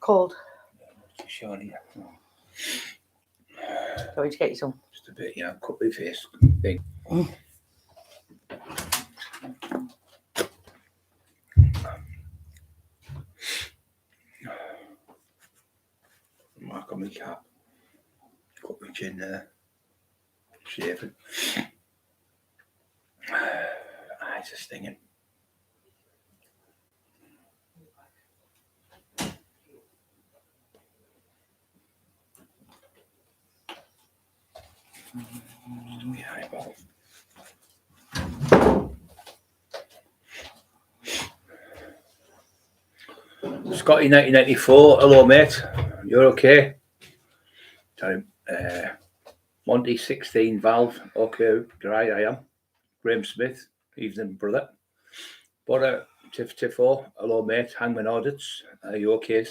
cold. Shiny. Going to get you some. Just a bit, yeah, cut my face thing. Mark on my cap. Cut my chin there. Shaving. Eyes are stinging. My eyeball. Scotty 1994, hello mate, you're okay? Time, Monty 16 Valve, okay, right I am. Graham Smith, evening brother. Butter, Tiff Tiffo, hello mate, Hangman Audits, are you okay?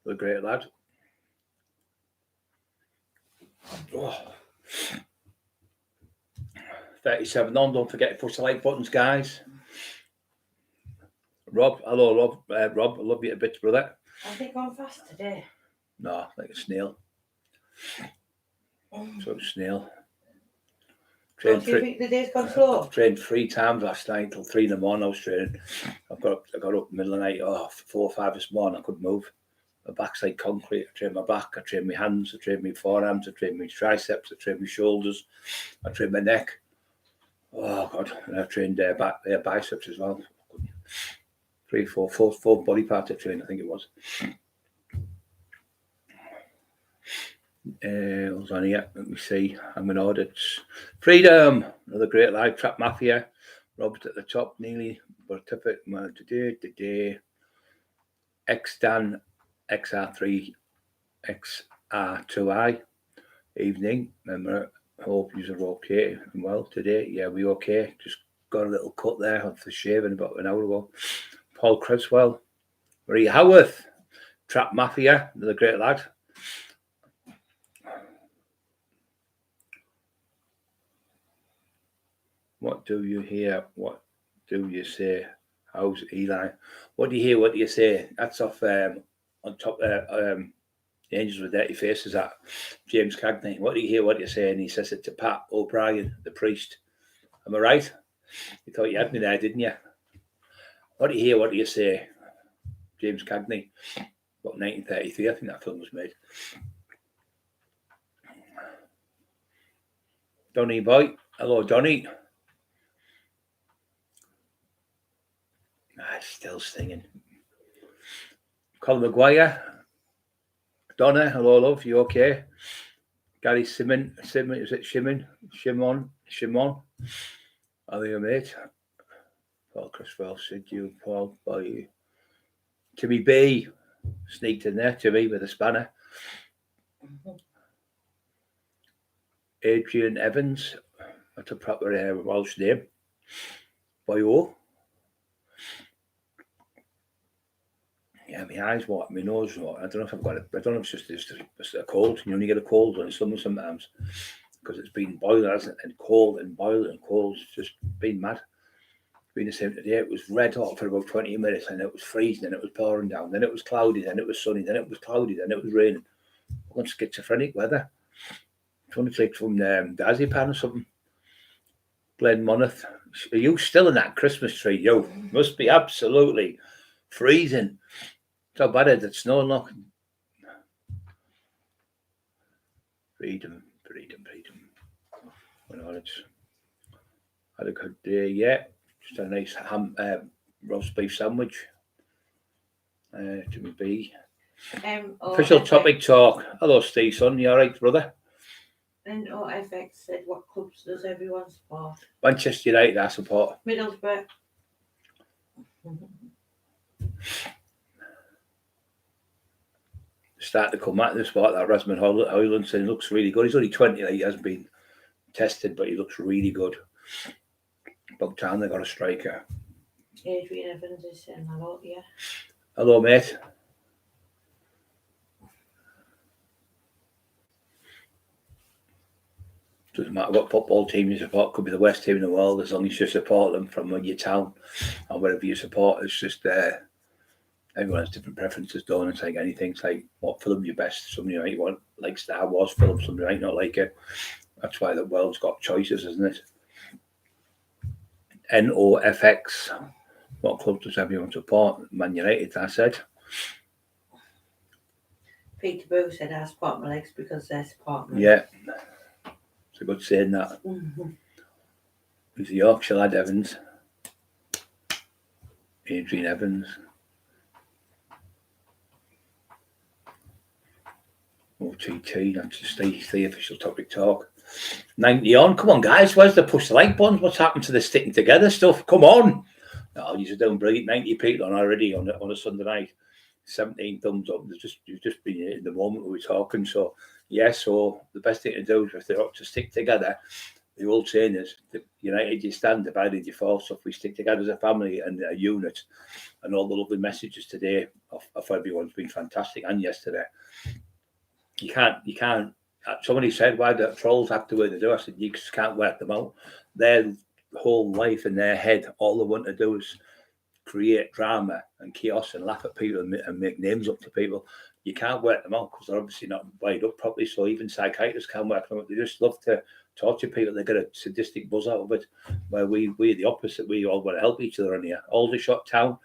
You're a great lad. Oh. 37 on, don't forget to push the like buttons, guys. Rob, hello Rob, Rob, I love you a bit, brother. Are they going fast today? No, like a snail. So snail. Do you think the day's gone slow? I've trained 3 times last night till 3 in the morning. I was training. I got up in the middle of the night, 4 or 5 this morning. I couldn't move. My back's like concrete. I trained my back, I trained my hands, I trained my forearms, I trained my triceps, I trained my shoulders, I trained my neck. Oh God! And I trained biceps as well. 3, 4 body parts I trained, I think it was. What's on here? Let me see. I'm in audits. Freedom, another great live trap mafia. Robert at the top, nearly. But tip it today. X-Dan XR3 XR2I. Evening. Remember, hope you're okay and well today. Yeah, we okay. Just got a little cut there off the shaving about an hour ago. Paul Creswell. Marie Howarth. Trap Mafia. Another great lad. What do you hear? What do you say? How's Eli? What do you hear? What do you say? That's off on top the Angels with Dirty Faces, that James Cagney. What do you hear? What do you say? And he says it to Pat O'Brien, the priest. Am I right? You thought you had me there, didn't you? What do you hear? What do you say? James Cagney. About 1933, I think that film was made. Donny boy. Hello, Donny. Still singing. Colin Maguire. Donna, hello, love. You okay? Gary Simon, is it Shimon? Are you mate? Paul Criswell, Sid you, Paul, boy. Timmy B sneaked in there, Timmy with a spanner. Adrian Evans, that's a proper Welsh name. Boyo. Yeah, my eyes water, my nose water. I don't know if I've got it. I don't know if it's just a cold. You only get a cold in the summer sometimes because it's been boiling, hasn't it? And cold and boiling and cold. It's just been mad. It's been the same today. It was red hot for about 20 minutes and it was freezing and it was pouring down. Then it was cloudy, then it was sunny, then it was cloudy, then it was raining. I'm on schizophrenic weather. It's only like from Diazepam or something. Glen Monmouth. Are you still in that Christmas tree? Yo, must be absolutely freezing. How bad is it? Snow knocking. Freedom. Well, it's had a good day, yeah. Just a nice ham roast beef sandwich. Jimmy B. Official topic talk. Hello, Steve, son. You all right, brother? And FX said, what clubs does everyone support? Manchester United, I support. Middlesbrough. Starting to come back to the spot, that Rasmus Højlund looks really good. He's only 20, he hasn't been tested, but he looks really good. About time they got a striker. Adrian Evans is saying hello, yeah. Hello, mate. Doesn't matter what football team you support, could be the worst team in the world, as long as you support them from your town or wherever you support. It's just everyone has different preferences, don't it? It's like anything. It's like what film you best. Somebody might want like Star Wars film, somebody might not like it. That's why the world's got choices, isn't it? NOFX. What club does everyone support? Man United, I said. Peter Boo said I support my legs because they're supporting me. Yeah. It's a good saying that. Mm-hmm. There's the Yorkshire lad Evans. Adrian Evans. OTT, that's just the official topic talk. 90 on, come on guys, where's the push the like buttons? What's happened to the sticking together stuff? Come on. No, you're doing brilliant. 90 people on already on a Sunday night. 17 thumbs up. You've just been in the moment we were talking. So so the best thing to do is if they're up to stick together, the old saying is united you stand, divided you fall. So if we stick together as a family and a unit, and all the lovely messages today of everyone's been fantastic, and yesterday. You can't. Somebody said, why do trolls have to wear they do? I said, you just can't work them out. Their whole life in their head, all they want to do is create drama and chaos and laugh at people and make names up to people. You can't work them out because they're obviously not wired up properly. So even psychiatrists can't work them out. They just love to torture people. They get a sadistic buzz out of it. Where we're the opposite. We all want to help each other in here. Aldershot Town.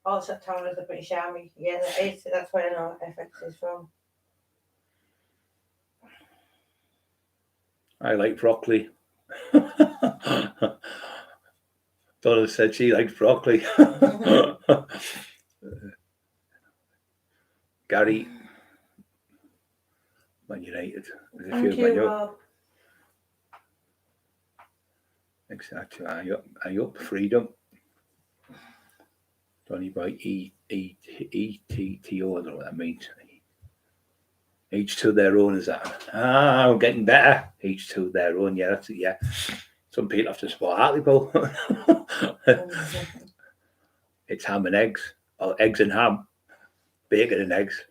Aldershot Town is the British Army. Yeah, that's where I know FX is from. I like broccoli. Donna said she likes broccoli. Gary, Man United. Thank you, Rob. Exactly. I up freedom. Donny by ETTO. I don't know what that means. Each to their own, is that? I'm getting better. Each to their own. Yeah, that's it. Yeah. Some people have to support Hartlepool. It's ham and eggs, or eggs and ham, bacon and eggs.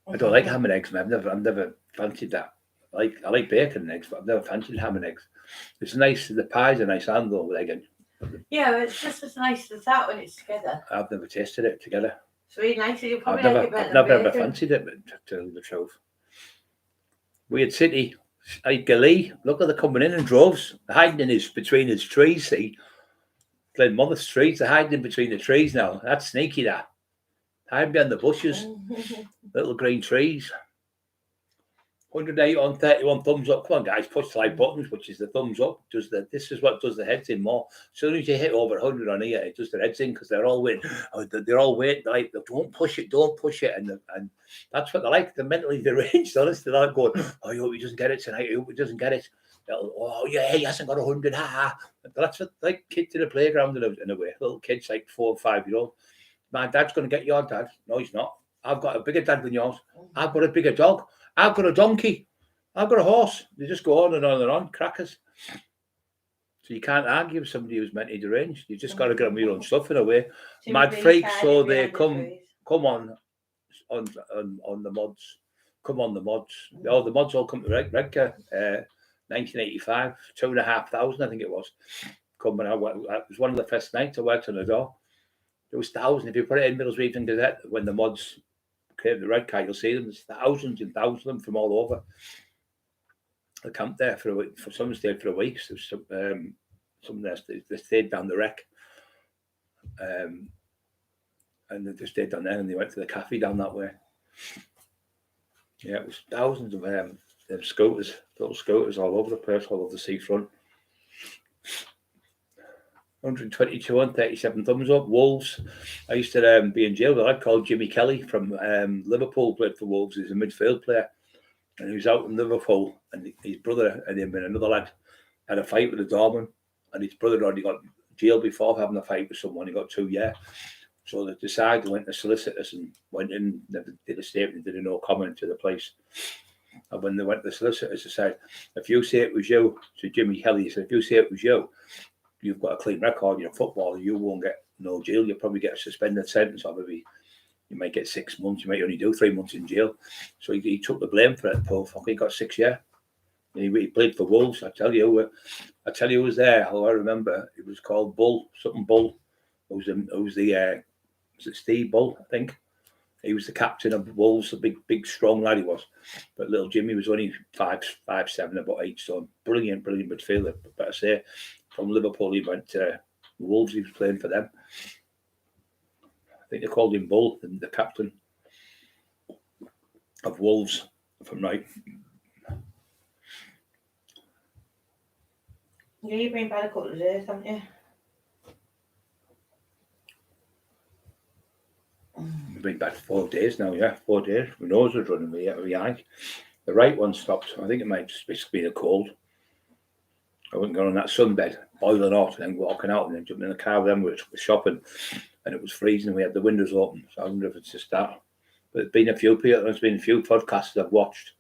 I don't like ham and eggs, man. I've never fancied that. I like bacon and eggs, but I've never fancied ham and eggs. It's nice. The pies are nice and though with egg. Yeah, it's just as nice as that when it's together. I've never tasted it together. It's really nice. You probably I've like it better never than ever bacon. fancied it, but to tell the truth. Weird City. Glee, look at the coming in droves. They're hiding between his trees, see. Glenmother's trees, they're hiding between the trees now. That's sneaky, that. Hiding behind the bushes. Little green trees. 108 on 31 thumbs up. Come on, guys, push the like buttons, which is the thumbs up. This is what does the heads in more. As soon as you hit over 100 on here, it does the heads in because they're all waiting. They're all waiting. Like, don't push it. And that's what they like. They're mentally deranged, honestly. They're not going, oh, I hope he doesn't get it tonight. I hope he doesn't get it. Oh, yeah, he hasn't got 100. That's what, like, kids in the playground in a way. Little kids, like 4 or 5 year old. My dad's going to get your dad. No, he's not. I've got a bigger dad than yours. I've got a bigger dog. I've got a donkey. I've got a horse. They just go on and on and on. Crackers. So you can't argue with somebody who's mentally deranged. You just got to get on with your own stuff in a way. Mad freaks, so they come on the mods. Come on the mods. Oh, the mods all come to Redcar. 1985, 2,500, I think it was. Coming out. It was one of the first nights I worked on the door. There was thousands. If you put it in Middlesbrough Evening Gazette, when the mods came to Redcar, you'll see them. There's thousands and thousands of them from all over. I camped there for a week. For some stayed for a week. So some there they stayed down the wreck, and they just stayed down there, and they went to the cafe down that way. Yeah, it was thousands of scooters, little scooters all over the place, all over the seafront. 122 on 37 thumbs up. Wolves. I used to be in jail with a lad called Jimmy Kelly from Liverpool, played for Wolves. He's a midfield player. And he was out in Liverpool, and his brother and him and another lad had a fight with a doorman. And his brother already got jailed before having a fight with someone. He got 2 years. So they decided, went to solicitors and went in, they did a statement, did a no comment to the place. And when they went to the solicitors, they said, if you say it was you, to Jimmy Kelly, he said, if you say it was you, you've got a clean record, you're a footballer, you won't get no jail, you'll probably get a suspended sentence, or maybe you might get 6 months, you might only do 3 months in jail. So he took the blame for it, poor fuck, he got 6 years. He played for Wolves, I tell you who was there, how I remember, it was called Bull, something Bull, who's the was it Steve Bull, I think. He was the captain of Wolves, a big, strong lad he was. But little Jimmy was only 5'7", about 8 stone. Brilliant midfielder. But I say, from Liverpool, he went to Wolves. He was playing for them. I think they called him Bull, the captain of Wolves, if I'm right. Yeah, you've been bad a couple of days, haven't you? We've been back 4 days now, yeah, 4 days. My nose was running me eye. The right one stopped. I think it might just be a cold. I wouldn't go on that sunbed, boiling hot, and then walking out and then jumping in the car with them. We were shopping and it was freezing. We had the windows open. So I wonder if it's just that. But there's been a few podcasts I've watched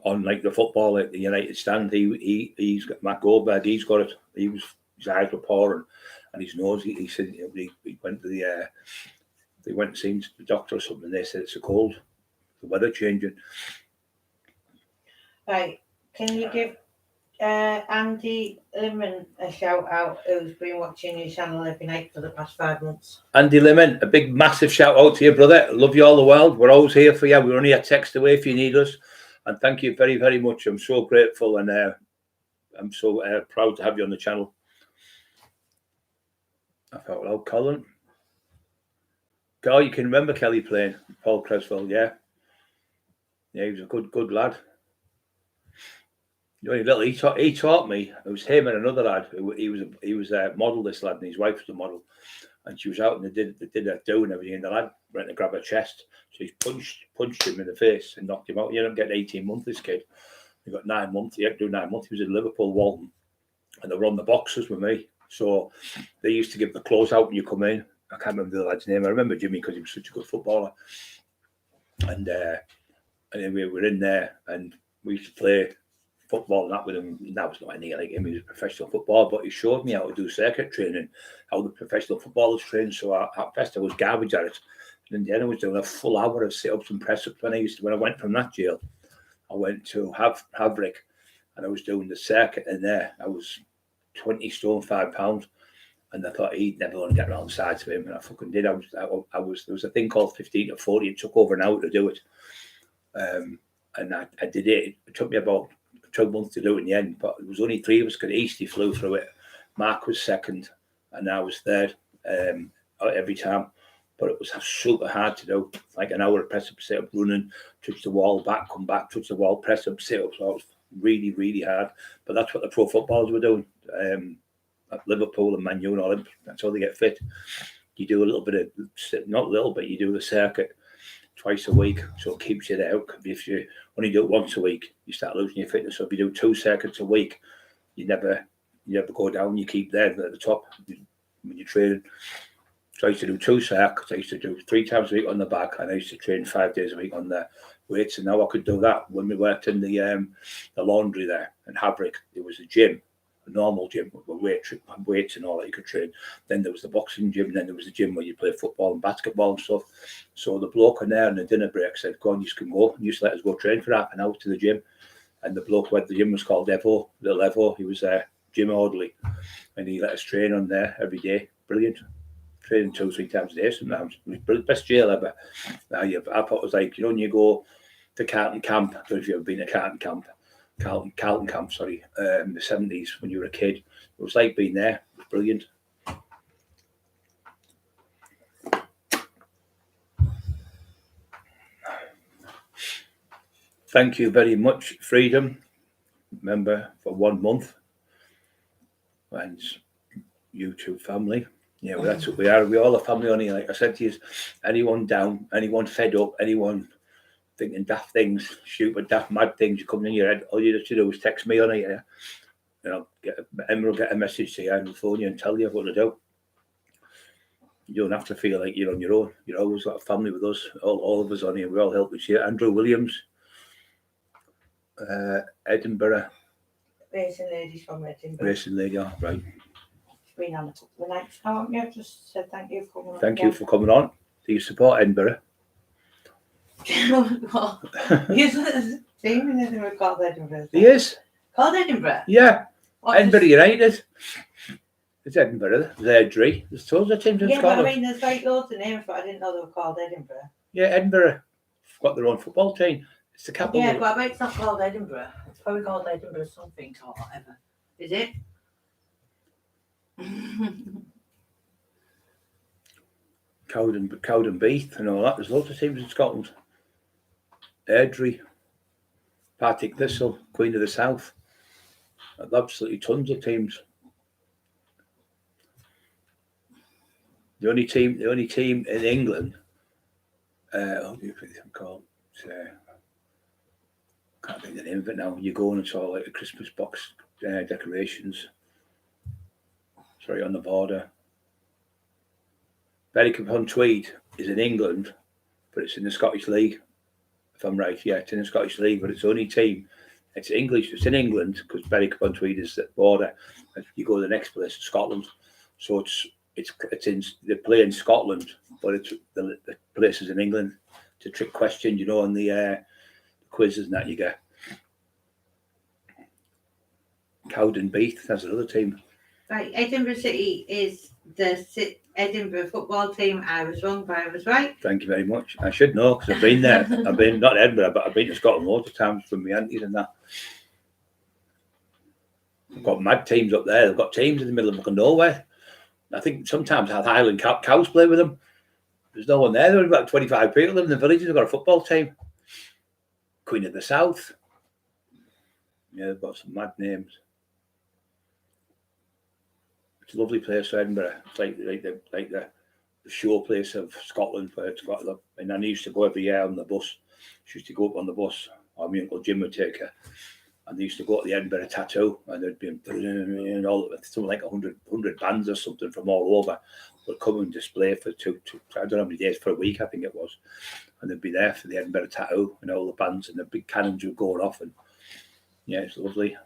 on like the football at the United stand. He's got Matt Goldberg, he's got it. His eyes were pouring and his nose, he said he went to they went and seen the doctor or something, and they said it's a cold, the weather changing. Right, can you give Andy Limon a shout out, who's been watching your channel every night for the past 5 months? Andy Limon, a big massive shout out to you, brother. Love you all the world. We're always here for you. We're only a text away if you need us. And thank you very, very much. I'm so grateful and I'm so proud to have you on the channel. I felt well, Colin. God, you can remember Kelly playing, Paul Creswell, yeah. Yeah, he was a good lad. You know, he taught me. It was him and another lad. He was a model, this lad, and his wife was a model. And she was out and they did a do and everything, and the lad went to grab her chest. So he punched him in the face and knocked him out. You don't get 18 months, this kid. He got 9 months. He had to do 9 months. He was in Liverpool, Walton. And they were on the boxes with me. So they used to give the clothes out when you come in. I can't remember the lad's name. I remember Jimmy because he was such a good footballer. And then we were in there and we used to play football and that with him. That was not anything like him. He was a professional footballer, but he showed me how to do circuit training, how the professional footballers train. So at first I was garbage at it. And then I was doing a full hour of sit-ups and press-ups when I went from that jail. I went to Havrick and I was doing the circuit in there. I was 20 stone, 5 pounds. And I thought he'd never want to get around the sides of him, and I fucking did. There was a thing called 15 to 40. It took over an hour to do it, and I did it. It took me about 12 months to do it in the end, but it was only 3 of us because Eastie flew through it. Mark was second, and I was third every time. But it was super hard to do. Like an hour of press up, sit up, running, touch the wall, come back, touch the wall, press up, sit up. So it was really, really hard. But that's what the pro footballers were doing. At Liverpool and Man U and all them, that's how they get fit. You do a little bit of, not a little bit, you do the circuit twice a week, so it keeps you there. If you only do it once a week, you start losing your fitness. So if you do 2 circuits a week, you never go down, you keep there at the top when you're training. So I used to do 2 circuits, I used to do 3 times a week on the back, and I used to train 5 days a week on the weights, and now I could do that. When we worked in the laundry there in Havrick, there was a gym, a normal gym with weights and all that you could train. Then there was the boxing gym, and then there was the gym where you play football and basketball and stuff. So the bloke in there in the dinner break said, "Go on, you can go. You just let us go train for half an hour to the gym." And the bloke who had the gym was called Evo, little Evo. He was a gym orderly, and he let us train on there every day. Brilliant. Training 2-3 times a day sometimes. It was the best jail ever. I thought it was like, you know, when you go to Carlton Camp, I don't know if you've ever been to Carlton Camp, in the 70s when you were a kid. It was like being there. It was brilliant. Thank you very much, Freedom. Remember, for 1 month. And YouTube family. Yeah, well, that's what we are. We're all a family on here. Like I said to you, anyone down, anyone fed up, anyone thinking daft things, stupid, daft, mad things you come in your head, all you have to do is text me on it. Yeah? You know, Emma will get a message to you on the phone and tell you what to do. You don't have to feel like you're on your own. You're always got a family with us, all of us on here. We all help each other. Andrew Williams, Edinburgh. Racing ladies from Edinburgh. Racing lady, oh, right. Been on a couple of nights now, haven't you? Just said thank you for coming on. Thank you for coming on. Do you support Edinburgh? He's a team in Edinburgh called Edinburgh. He is? Called Edinburgh? Yeah. Edinburgh United. It's Edinburgh. There's Airdrie. There's tons of teams in Yeah, but I Scotland. mean, there's like loads of names, but I didn't know they were called Edinburgh. Yeah, Edinburgh got their own football team. It's the capital. Yeah, but I bet it's not called Edinburgh. It's probably called Edinburgh something or whatever. Is it? Cowdenbeath and all that. There's loads of teams in Scotland. Airdrie, Partick Thistle, Queen of the South. There's absolutely tons of teams. The only team in England. How do you think it's called? Can't think of the name of it now. You go and it's all like a Christmas box decorations. Sorry, on the border. Berwick-upon-Tweed is in England, but it's in the Scottish League. If I'm right, yeah, it's in the Scottish League, but it's the only team. It's English. It's in England because Berwick-upon-Tweed is the border. You go to the next place, Scotland. So it's in they play in Scotland, but it's the places in England. It's a trick question, you know, on the quizzes and that you get. Cowdenbeath, that's another team. Right, Edinburgh City is the Edinburgh football team. I was wrong, but I was right. Thank you very much. I should know because I've been there. I've been not Edinburgh, but I've been to Scotland loads of times from my aunties and that. They've got mad teams up there. They've got teams in the middle of fucking nowhere. I think sometimes Highland Cows play with them. There's no one there. There's about 25 people in the villages. They've got a football team. Queen of the South. Yeah, they've got some mad names. It's a lovely place for Edinburgh. It's like the show place of Scotland where it's got and I used to go every year on the bus. She used to go up on the bus, or my Uncle Jim would take her. And they used to go to the Edinburgh Tattoo, and there'd be something like 100 bands or something from all over would come and display for two I don't know how many days, for a week I think it was, and they'd be there for the Edinburgh Tattoo and all the bands and the big cannons would go off, and yeah, it's lovely.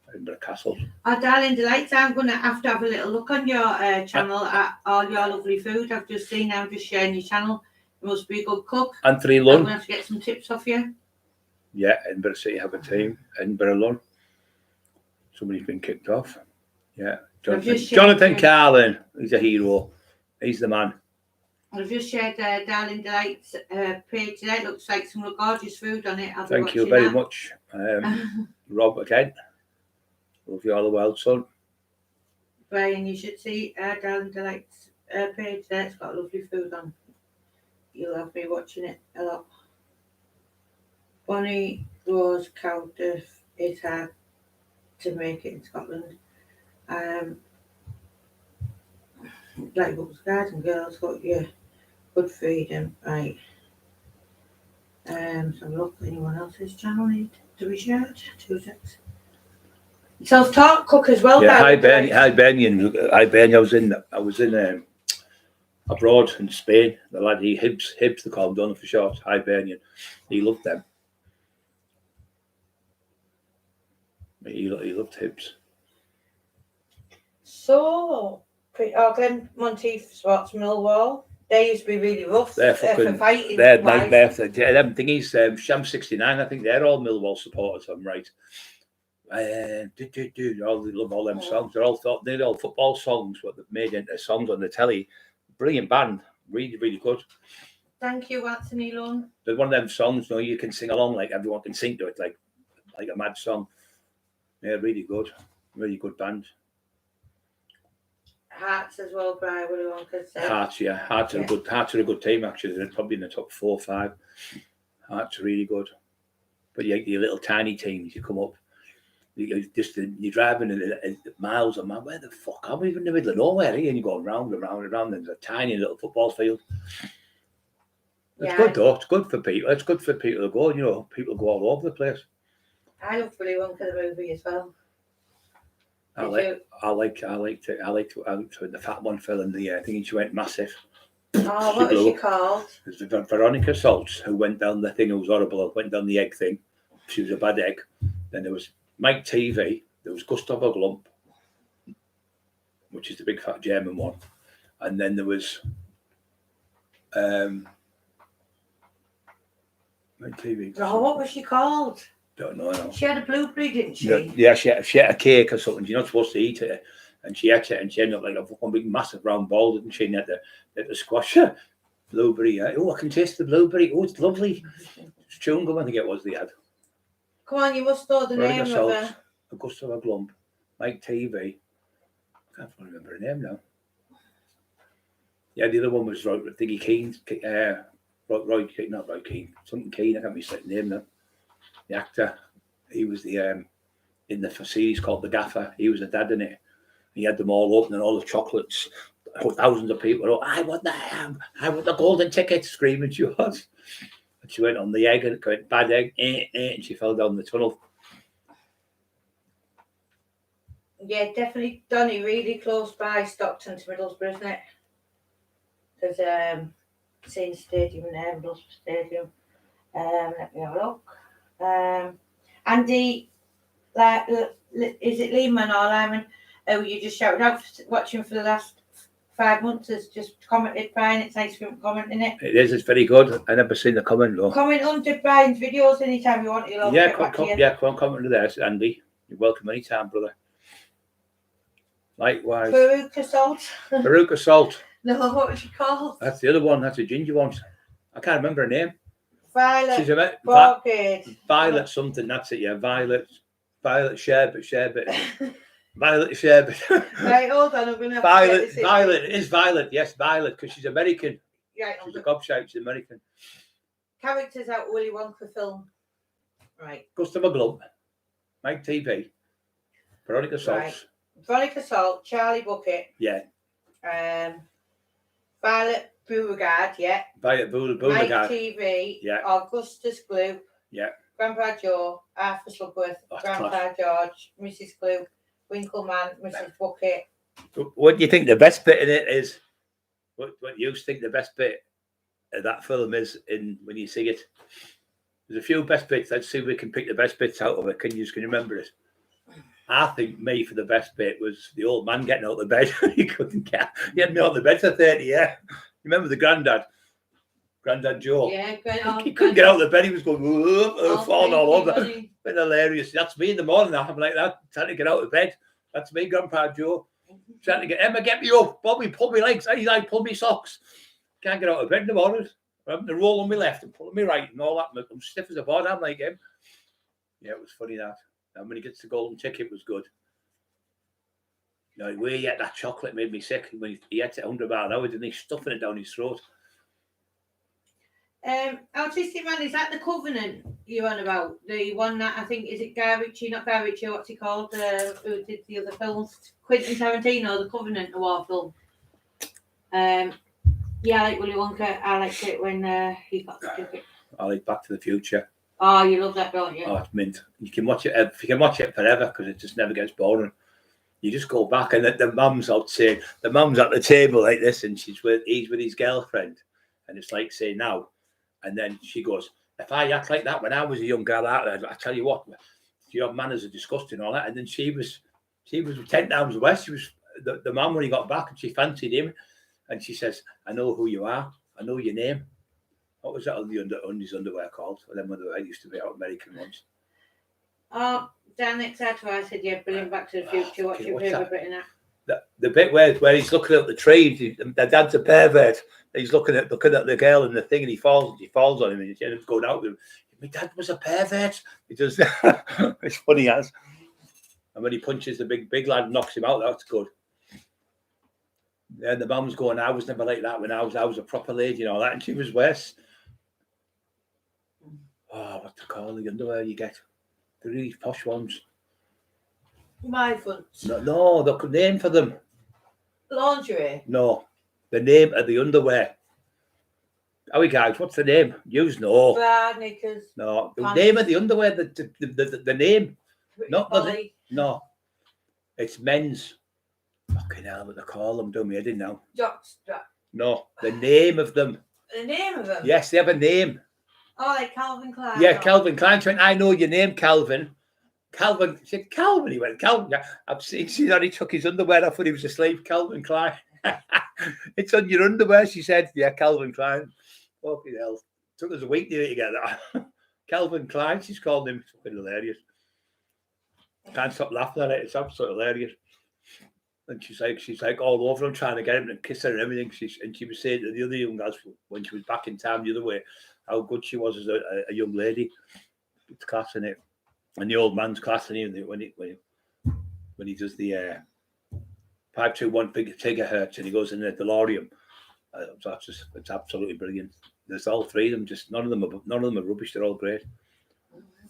Edinburgh Castle. Oh, darling delights, I'm going to have a little look on your channel at all your lovely food. I've just seen, I'm just sharing your channel. You must be a good cook. Anthony I'm Lunn. going to have to get some tips off you. Yeah, Edinburgh City have a team. Edinburgh Lunn. Somebody's been kicked off. Yeah. Jonathan Carlin. He's a hero. He's the man. I've just shared Darling Delights page today. It looks like some gorgeous food on it. Thank you very much. Rob again. Love you all the world, son. Brian, you should see Darling Delights page there. It's got lovely food on. You'll have me watching it a lot. Bonnie Rose Cardiff is hard to make it in Scotland. Like Books Garden Girls got you good freedom, right? So look, anyone else's channel need to be shared? 2 seconds. Self-taught cook as well. Yeah, hi Bernie. I was in abroad in Spain. The lad Hibbs they call him, Donald for short. Hi Bernie. He loved them. He loved Hibbs. So, Glen Monteith, Sports Millwall. They used to be really rough. They're fucking for fighting. They're nightmare. Them thingies, Sham 69. I think they're all Millwall supporters. I'm right. They love all them songs. They're all football songs, what they've made into songs on the telly. Brilliant band, really, really good. Thank you, Anthony Lunn. There's one of them songs, you can sing along, like everyone can sing to it, like a mad song. Yeah, really good band. Hearts as well, Brian. Hearts, yeah, Hearts are a good team actually. They're probably in the top 4 or 5. Hearts are really good, but your little tiny teams, you come up. You're driving miles and miles. Where the fuck are we? Even in the middle of nowhere, and you're going round and round and round. There's a tiny little football field. It's good though. It's good for people. It's good for people to go. People go all over the place. I love Willy Wonka the movie as well. I like the fat one fell in the I think she went massive. Oh, what was she called? There's Veronica Saltz who went down the thing. It was horrible. Went down the egg thing. She was a bad egg. Then there was Mike TV, there was Gustav Glump, which is the big fat German one, and then there was Mike TV. Oh, what was she called? Don't know. She had a blueberry, didn't she? Yeah, she had a cake or something. You're not supposed to eat it, And she ate it, and she ended up like a fucking big, massive round ball, didn't she? And had the squash blueberry. Oh, I can taste the blueberry. Oh, it's lovely. It's chewing gum, I think it was they had. Come on, you must know the name of her. Augusta Glump, Mike TV. I can't remember her name now. Yeah, the other one was Diggy Keane. Roy Keane, not Roy Keane. Something Keane, I can't remember his name now. The actor. He was the in the series called The Gaffer. He was the dad in it. He had them all open and all the chocolates. Thousands of people. Oh, I want the golden ticket, screaming she was. And she went on the egg and it went bad egg, and she fell down the tunnel. Yeah, definitely Donny, really close by Stockton to Middlesbrough, isn't it? There's St Stadium there, Middlesbrough Stadium. Let me have a look. Andy, is it Lehman or Lyman? Oh, you just shouted out watching for the last 5 months. Has just commented, Brian. It's nice for him commenting it. It is. It's very good. I never seen the comment though. Comment under Brian's videos anytime you want. Come on, comment under there, Andy. You're welcome anytime, brother. Likewise. Veruca Salt. No, what was she called? That's the other one. That's a ginger one. I can't remember her name. Violet. She's Violet something. That's it. Yeah, Violet Sherbet. Violet Sherbet. Right, hold on. I'm gonna have Violet. To Violet. It is Violet. Yes, Violet, because she's American. Right. She's a gobshite. She's American. Characters out Willy Wonka film. Right. Augusta Glump, Mike TV, Veronica Salt. Right. Veronica Salt, Charlie Bucket. Yeah. Violet Beauregard, yeah. Violet Beauregard. Mike TV, yeah. Augustus Gloop, yeah. Grandpa Joe, Arthur Slugworth, Grandpa George, Mrs. Gloop, Winkleman, Mrs. Bucket. What do you think the best bit in it is? What you think the best bit of that film is in when you see it? There's a few best bits. Let's see if we can pick the best bits out of it. Can you remember it? I think me for the best bit was the old man getting out of the bed. He couldn't get. He had me out of the bed for 30 years. Remember the Grandad Joe? Yeah, he couldn't get out of the bed. He was going falling all over. Been hilarious. That's me in the morning. I'm like that, trying to get out of bed. That's me, Grandpa Joe. Trying to get Emma, get me up. Bobby, pull me legs. He's like, pull me socks. Can't get out of bed in the morning. I'm having to roll on my left and pull on my right and all that. I'm stiff as a board. I'm like him. Yeah, it was funny that. And when he gets the golden ticket, it was good. You know, where he ate that chocolate made me sick. When he ate it 100 miles an hour, didn't he? Stuffing it down his throat. Autistic Man, is that the Covenant you're on about? The one that I think, is it Guy Ritchie, not Guy Ritchie, what's he called? Who did the other films? Quentin Tarantino, the Covenant, a war film. Yeah, I like Willy Wonka. I liked it when he got the ticket. I like Back to the Future. Oh, you love that, don't you? Oh, it's mint. You can watch it. You can watch it forever because it just never gets boring. You just go back and the mum's out saying, the mum's at the table like this, and he's with his girlfriend, and it's like saying now, and then she goes, if I act like that when I was a young girl, I tell you what, your manners are disgusting, all that. And then she was 10 times worse. She was the mum when he got back, and she fancied him, and she says, I know who you are. I know your name. What was that on his underwear called? Well, them underwear used to be out American ones. Oh, Dan Exato, I said, yeah, brilliant. Back to the Future. What's your favourite bit in that? The bit where he's looking at the tree, the dad's a pervert. He's looking at the girl and the thing, and he falls on him, and he ends up going out with him. My dad was a pervert. He does. It's funny as. And when he punches the big lad, knocks him out. That's good. And the mum's going, I was never like that when I was a proper lady and all that, and she was worse. Oh, what to call the underwear you get? The really posh ones. My funds. No, the name for them. Lingerie. No, the name of the underwear. Howie guys, what's the name? Yous know. Bra knickers. No, the name of the underwear. The name. Not the no. It's men's. Fucking hell, what they call them? Don't me head in now. Jockstrap. No, the name of them. The name of them. Yes, they have a name. Oh, like Calvin Klein. Yeah, Calvin Klein. She went, I know your name, Calvin. Calvin. She said, Calvin. He went, Calvin. Yeah, I've seen that he took his underwear off when he was a slave, Calvin Klein. It's on your underwear, she said. Yeah, Calvin Klein. Fucking hell. Took us a week nearly to get that. Calvin Klein, she's called him. It's fucking hilarious. Can't stop laughing at it. It's absolutely hilarious. And she's like all over him, trying to get him to kiss her and everything. She was saying to the other young guys when she was back in town the other way, how good she was as a young lady. It's class in it, and the old man's class in it when he does the 5, 2, 1 big gigahertz and he goes in the DeLorean. It's absolutely brilliant. There's all three of them. Just none of them are rubbish. They're all great.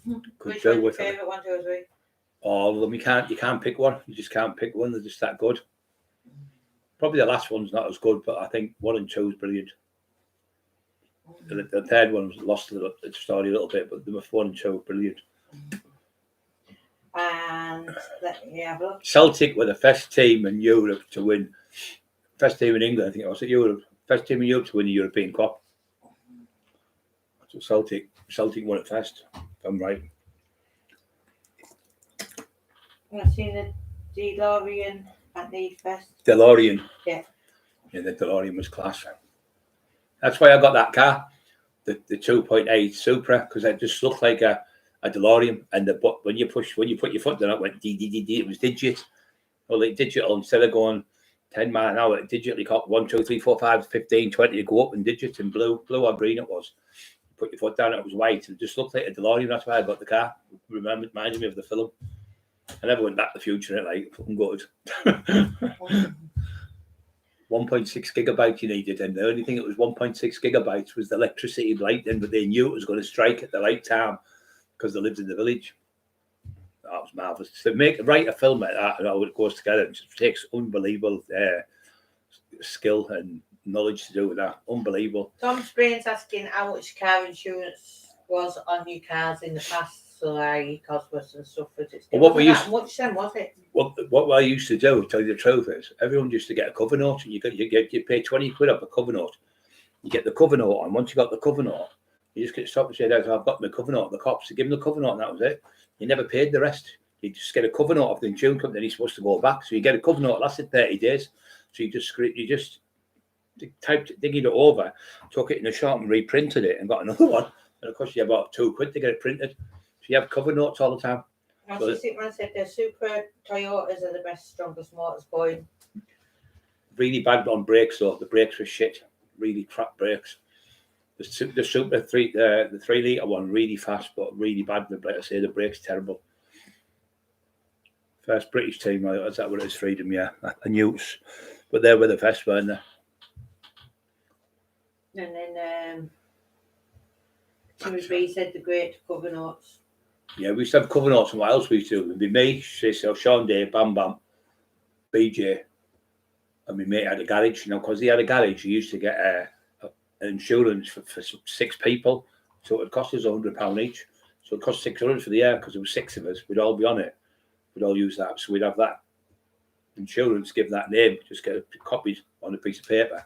Which one's your favourite 1, 2, or 3? All of them. You can't pick one. You just can't pick one. They're just that good. Probably the last one's not as good, but I think 1 and 2 is brilliant. The third one was lost the story a little bit, but the 1 and 2 are brilliant. And let me have a look. Celtic were the first team in Europe to win. First team in England, I think it was. Europe. First team in Europe to win the European Cup. So Celtic won it first, if I'm right. I've seen the DeLorean at the first. DeLorean. Yeah. Yeah, the DeLorean was class. That's why I got that car, the 2.8 Supra, because it just looked like a DeLorean. And when you put your foot down, it went D. It was digit. Well, like digital, instead of going 10 miles an hour, it digitally got 1, 2, 3, 4, 5, 15, 20 to go up in digits in blue or green it was. Put your foot down, it was white. It just looked like a DeLorean. That's why I got the car. Reminded me of the film. I never went back to the future. Like, fucking good. 1.6 gigabytes you needed, and the only thing that was 1.6 gigabytes was the electricity lightning, but they knew it was going to strike at the right time because they lived in the village. That was marvellous. To write a film like that and how it goes together, it just takes unbelievable skill and knowledge to do with that. Unbelievable. Tom Sprain's asking how much car insurance was on your cars in the past, so Cosworth and stuff. Well, what we used, that much then, was it? What I used to do, to tell you the truth, is everyone used to get a cover note, and you pay 20 quid up a cover note. You get the cover note on. Once you got the cover note, you just get stopped and say, "I've got my cover note." The cops give them the cover note, and that was it. You never paid the rest. You just get a cover note off the insurance company, then you're supposed to go back. So you get a cover note, it lasted 30 days. So you just digging it over, took it in the shop and reprinted it and got another one. And it cost you about 2 quid to get it printed. So you have cover notes all the time. Now, so Superman said the Supra Toyotas are the best, strongest motors going. Really bad on brakes though. The brakes were shit. Really crap brakes. The Supra the 3 litre one really fast, but really bad. Like I say, the brakes terrible. First British team, is that what it is? Freedom, yeah. And Utes, but they were the best, weren't they? And then Timothy B said the great cover notes. Yeah, we used to have cover notes and what else we used to do. It'd be me, Sean Day, Bam Bam, BJ, and my mate had a garage. Because he had a garage, he used to get an insurance for 6 people. So it cost us £100 each. So it cost 600 for the year because there were 6 of us. We'd all be on it. We'd all use that. So we'd have that insurance, give that name, just get it copied on a piece of paper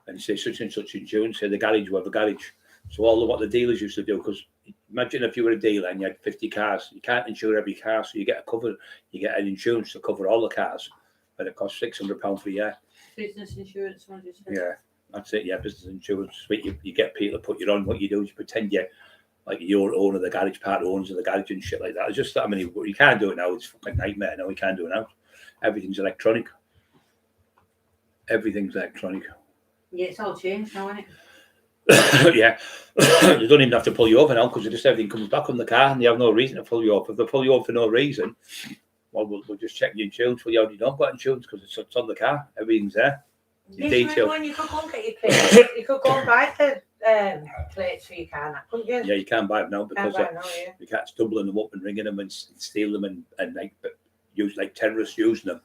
and say such and such insurance, say the garage, we have a garage. So all of what the dealers used to do, because imagine if you were a dealer and you had 50 cars, you can't insure every car, so you get an insurance to cover all the cars, and it costs £600 per year. Business insurance, what did you say? Yeah, that's it. Yeah, business insurance. You get people to put you on. What you do is you pretend you're like your owner of the garage, part owns of the garage and shit like that. It's just that, I mean, you can't do it now. It's a fucking nightmare. No, we can't do it now. Everything's electronic. Everything's electronic. Yeah, it's all changed now, isn't it? Yeah, you don't even have to pull you over now because just everything comes back on the car and you have no reason to pull you over. If they pull you over for no reason, well, we'll just check your insurance. Well, you already don't got insurance because it's on the car. Everything's there. Yes, when you could go and get your plates, you could go and buy the plates for your car, now, couldn't you? Yeah, you can't buy them now because yeah. you can't stumbling them up and ringing them and steal them and like use like terrorists using them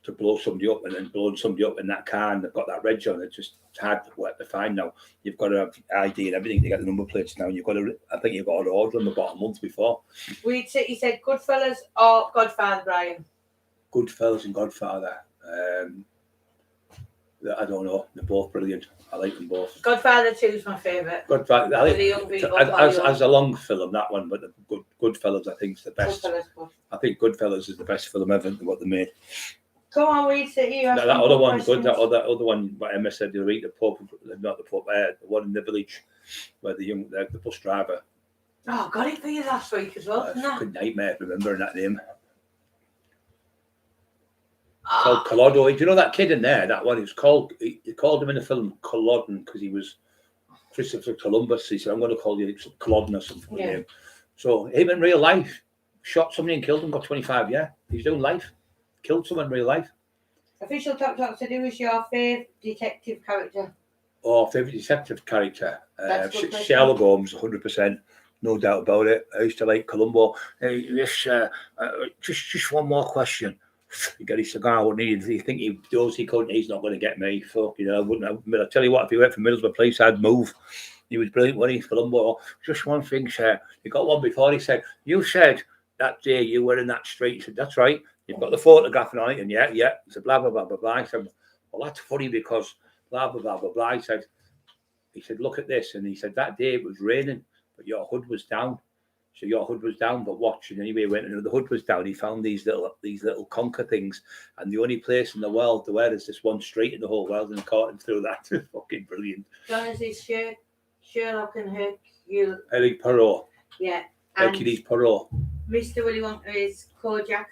to blow somebody up and then blowing somebody up in that car and they've got that reg on. It's just hard to find now. You've got to have ID and everything to get the number plates now. I think you've got to order them about a month before. He said Goodfellas or Godfather, Brian? Goodfellas and Godfather. I don't know. They're both brilliant. I like them both. Godfather 2 is my favourite. Godfather, I like, the young people, as a long film, that one, but the Goodfellas I think is the best. I think Goodfellas is the best film ever, what they made. Come on, we sit here. That other one, good. That other one, what Emma said the other week, the one in the village where the bus driver. Oh, got it for you last week as well, didn't I? Good nightmare remembering that name. called Collodo. Do you know that kid in there? That one. He called him in the film Culloden because he was Christopher Columbus. He said, "I'm going to call you Culloden or something." Yeah. Name. So him in real life shot somebody and killed him. Got 25. Yeah, he's doing life. Killed someone in real life. Official Top Doctor, who is your favourite detective character? Oh, favourite detective character? Sherlock Holmes, 100%. No doubt about it. I used to like Columbo. Hey, yes, just one more question. You got his cigar. What needed? You think he does? He couldn't. He's not going to get me. Fuck, I wouldn't. I tell you what, if he went from Middlesbrough Police, I'd move. He was brilliant, wasn't he, Columbo? Just one thing, sir. He got one before. He said, "You said that day you were in that street." He said, "That's right. You've got the photograph on it." And yeah. He said, "Blah blah blah blah blah." I said, "Well, that's funny because blah blah blah blah blah." He said, "Look at this." And he said, "That day it was raining, but your hood was down. So your hood was down, but watch." And anyway, went and the hood was down. He found these little conker things, and the only place in the world where there's this one street in the whole world, and caught him through that. Fucking brilliant. John is his Sherlock and Hercule. Hercule Poirot. Yeah. Hercules Poirot. Mr. Willy Wonka is Kojak.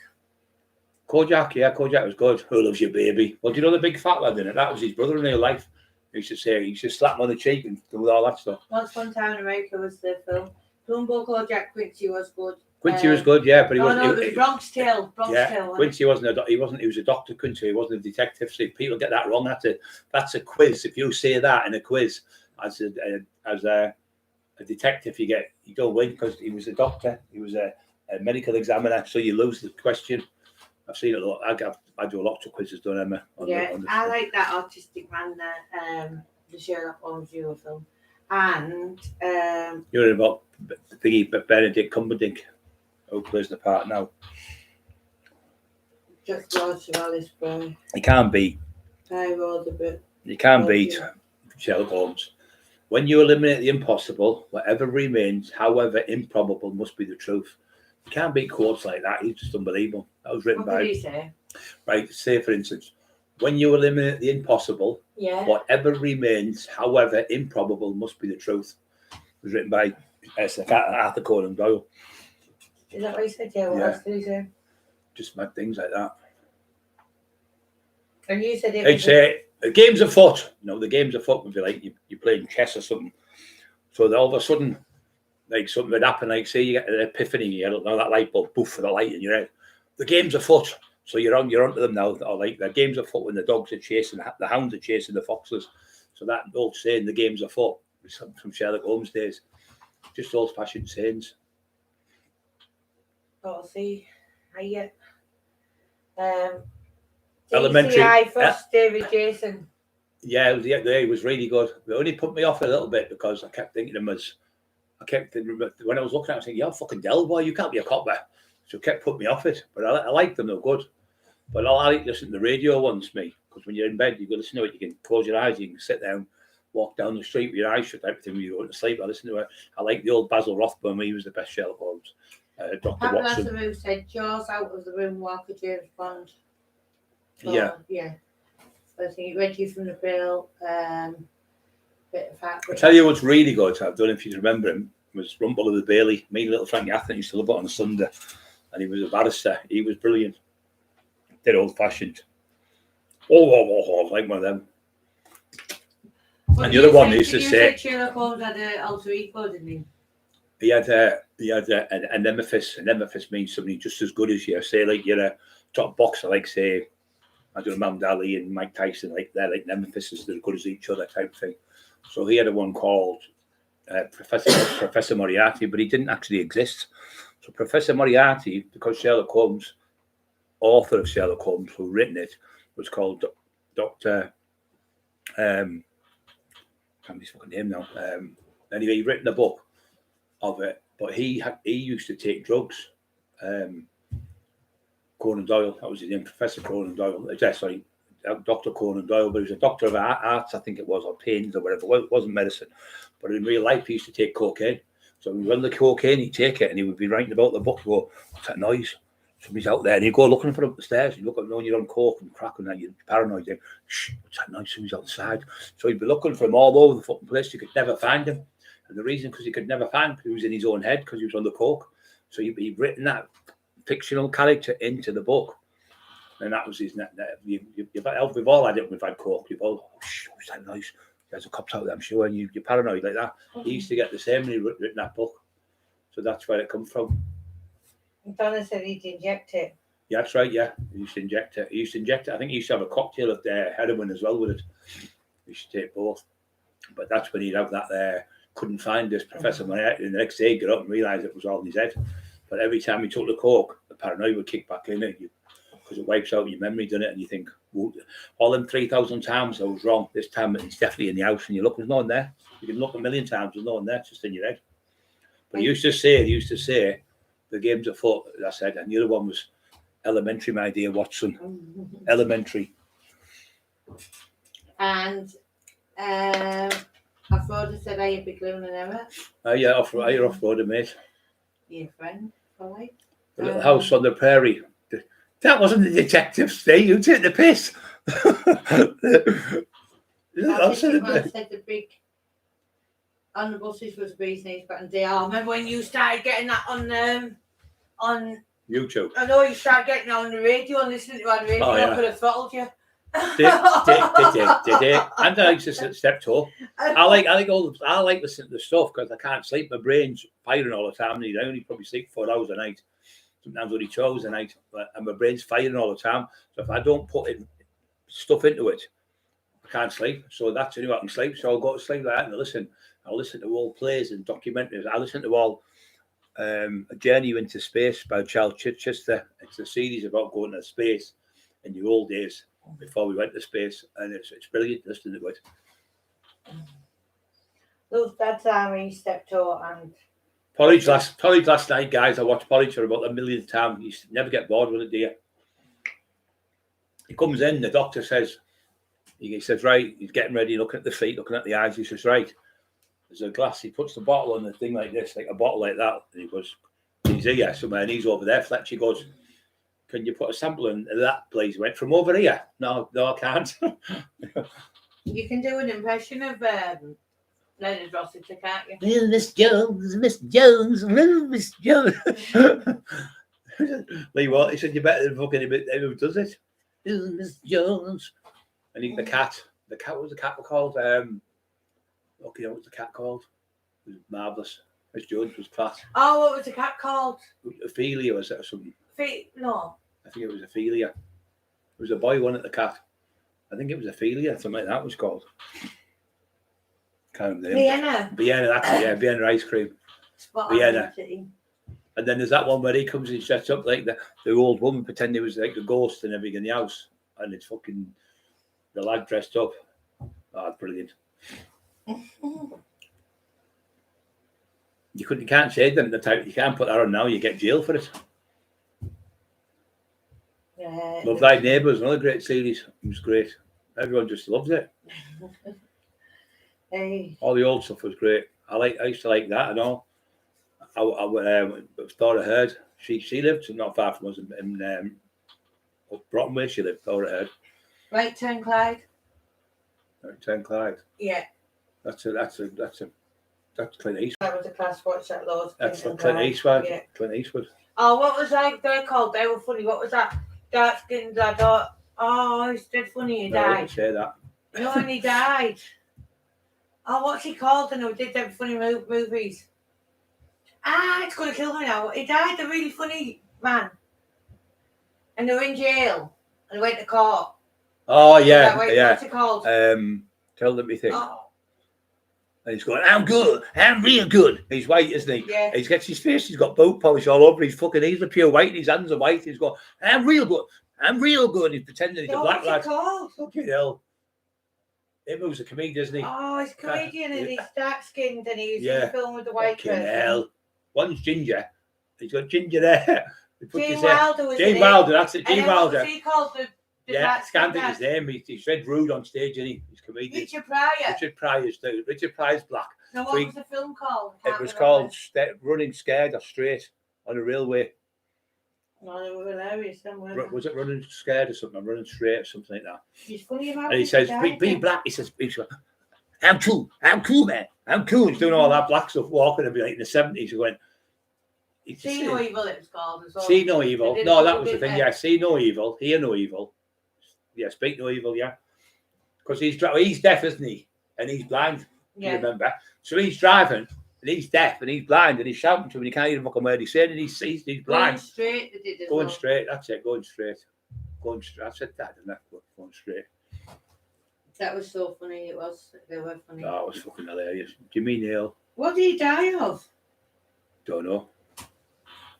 Kojak, yeah, Kojak was good. Who loves your baby? Well, do you know the big fat lad in it? That was his brother in real life. He used to say, he used to slap him on the cheek and do all that stuff. Once Upon a Time in America was the film. Columbo, Kojak, Quincy was good. Quincy was good, yeah, but he wasn't. No, it was Bronx Tale. Quincy wasn't he was a doctor, Quincy. He wasn't a detective. So people get that wrong. That's a quiz. If you say that in a quiz as a detective, you don't win because he was a doctor. He was a medical examiner, so you lose the question. I've seen it a lot. I do lots of quizzes, don't I, Emma? I like that autistic man there, the Sherlock Holmes film. And you're in about thingy, but Benedict Cumberbatch, who plays the part now. Just Lord Chevalier Spray. You can't beat. I rolled a bit. You can't beat Sherlock Holmes. When you eliminate the impossible, whatever remains, however improbable, must be the truth. You can't beat quotes like that. He's just unbelievable. That was written by. What did he say? Right, say for instance, when you eliminate the impossible, whatever remains, however improbable, must be the truth. It was written by Arthur Conan Doyle. Is that what he said? Yeah, what else did he say? Just mad things like that. And you said it. He'd say, the game's afoot. The game's afoot would be like you're playing chess or something. So all of a sudden, like something would happen, like say you get an epiphany, you get that light bulb, poof, for the light in your head. The game's afoot. So you're onto them now. Or like the game's afoot when the dogs are chasing, the hounds are chasing the foxes. So that old saying, the game's afoot, from Sherlock Holmes days. Just old-fashioned sayings. Oh, see, Elementary. First, David Jason. Yeah, he was really good. It only put me off a little bit because I kept thinking him as. When I was looking at it, I was thinking, "You're fucking Del boy, you can't be a copper." So it kept putting me off it. But I like them; they're good. But I like listening to the radio ones, me, because when you're in bed, you can listen to it. You can close your eyes, you can sit down, walk down the street with your eyes shut, everything when you're going to sleep. I listen to it. I like the old Basil Rathbone. He was the best Sherlock Holmes. Dr. Watson. Who said, "Jaws out of the room, Walker James Bond." So, yeah. I think it read you from the bill. Bit of fact. I tell you what's really good. I don't know if you remember him. Was Rumble of the Bailey. Me and little Frankie Atherton used to love it on a Sunday, and he was a barrister. He was brilliant. Did old fashioned. Like one of them. And the other one used to say. Sherlock Holmes had an alter ego, didn't he? He had a nemesis. A nemesis means somebody just as good as you. Say like you're a top boxer, like say, I don't know, Muhammad Ali and Mike Tyson, like they're like nemesis, they're as good as each other type of thing. So he had a one called Professor Moriarty, but he didn't actually exist. So Professor Moriarty, because Sherlock Holmes, author of Sherlock Holmes, who written it, was called Dr. I can't remember his fucking name now. Anyway, he written a book of it, but he used to take drugs. Conan Doyle, that was his name, Professor Conan Doyle. Sorry, Dr. Conan Doyle, but he was a doctor of arts, I think it was, or pains or whatever. Well, it wasn't medicine, but in real life, he used to take cocaine. So when he run the cocaine, he'd take it, and he would be writing about the book. Go, what's that noise? Somebody's out there, and he'd go looking for him up the stairs. You look up, knowing you're on coke and crack, and then you're paranoid. Then, shh, what's that noise? Somebody's outside. So he'd be looking for him all over the fucking place. You could never find him, and the reason because he could never find him, he was in his own head because he was on the coke. So he'd written that fictional character into the book. And that was his net. We've all had it. We've had coke. We've all, oh, what's that noise? There's a cops out there, I'm sure. And you're paranoid like that. He used to get the same when he written that book. So that's where it comes from. Donna said he'd inject it. Yeah, that's right. Yeah, he used to inject it. I think he used to have a cocktail of heroin as well with it. He used to take both. But that's when he'd have that there. Couldn't find this Professor Monette. And the next day, he'd get up and realise it was all in his head. But every time he took the coke, the paranoia would kick back in because it wipes out your memory, doesn't it? And you think, well, all them 3,000 times I was wrong. This time it's definitely in the house, and you look, there's no one there. You can look a million times, there's no one there. It's just in your head. But he used to say, the game's afoot, as I said, and the other one was elementary, my dear Watson. Elementary. And off-roader said, are you big loon and Emma? Yeah, you're off-roader, mate. Your friend, probably. The little house on the prairie. That wasn't the detective stay. You take the piss. I said the big on the buses was bees knees back in the day. I remember when you started getting that on YouTube. I know you started getting it on the radio and listening to it on the radio. Oh, yeah. I could have throttled you. And I used to step toe. I like listening to the stuff because I can't sleep. My brain's firing all the time. I only probably sleep 4 hours a night. Sometimes only 2 hours a night, and my brain's firing all the time. So if I don't put stuff into it, I can't sleep. So that's the only way I can sleep. So I'll go to sleep like that and I'll listen to all plays and documentaries. I listen to all A Journey into Space by Charles Chichester. It's a series about going to space in the old days before we went to space, and it's brilliant listening to it. Those Dad's Army, Steptoe, and Porridge last night, guys. I watched Porridge for about a millionth time. You never get bored with it, do you? He comes in, the doctor says, he says, right, he's getting ready, looking at the feet, looking at the eyes. He says, right, there's a glass. He puts the bottle on the thing like this, like a bottle like that. And he goes, he's here somewhere, and he's over there. Fletcher goes, can you put a sample in that, please? He went, from over here. No, I can't. You can do an impression of Leonard Rossiter, can't you? Well, Miss Jones, well, Miss Jones. Lee, what? He said, you're better than fucking who does it? Miss Jones. And the cat, what was the cat called? What was the cat called? It was marvellous. Miss Jones was class. Oh, what was the cat called? Ophelia, was it, or something? No. I think it was Ophelia. It was a boy one at the cat. I think it was Ophelia, something like that was called. Can't remember. Vienna, that's it, yeah, Vienna ice cream. Vienna. And then there's that one where he comes and sets up like the old woman, pretending it was like a ghost and everything in the house. And it's fucking the lad dressed up. Oh, brilliant. You can't say them the type, you can't put that on now, you get jail for it. Yeah. Love Thy Neighbours, another great series. It was great. Everyone just loves it. Hey. All the old stuff was great. I used to like that and all. I Thora Heard. She lived not far from us in Broughton Way. She lived, Thora Heard. Right Turn Clyde. Right Turn Clyde. Yeah. That's Clint Eastwood. That was a class watch that loads. That's Clint Eastwood. Yeah. Clint Eastwood. Oh, what was they called? They were funny. What was that? Dark skinned lad. Oh, he's dead funny. He died. I didn't say that. No, and he died. Oh, what's he called? And who did them funny movies? It's going to kill me now. He died, the really funny man. And they were in jail. And they went to court. Oh, yeah. What's it called? Tell them me think. Oh. And he's going, I'm good. I'm real good. He's white, isn't he? Yeah. He's got his face, he's got boot polish all over. He's pure white. His hands are white. He's going, I'm real good. I'm real good. He's pretending he's a black lad. What's it called? Fucking hell. Him who's a comedian, isn't he? Oh, he's a comedian and he's dark skinned and he's in the film with the white person. Hell. One's ginger. He's got ginger hair. Jane Wilder was Jane Wilder, that's it. Jane Wilder. What's he called? Scandic his name. He's Red Rude on stage, isn't he? He's comedian. Richard Pryor's too. Richard Pryor's black. Now, what was the film called? It was called Running Scared or Straight on a Railway. No, they were hilarious. Was it Running Scared or something? Running Straight or something like that. He's funny about it. And he says, be black. He says, I'm cool, man. I'm cool. He's doing all that black stuff, walking and be like in the 70s. He went, See No Evil, it was called as well. See No Evil. They did No, a that couple was the of thing. bit Yeah, see no evil, hear no evil. Yeah, speak no evil. Yeah, because he's deaf, isn't he? And he's blind. Yeah. You remember? So he's driving, and he's deaf, and he's blind, and he's shouting to him, and he can't hear fucking word he's saying, and he's blind. Going straight, they did as Going well. straight. That's it. Going straight. Going straight. I said that, didn't I? Going straight. That was so funny. It was. They were funny. Oh, it was fucking hilarious. Jimmy Neal. What did he die of? Don't know.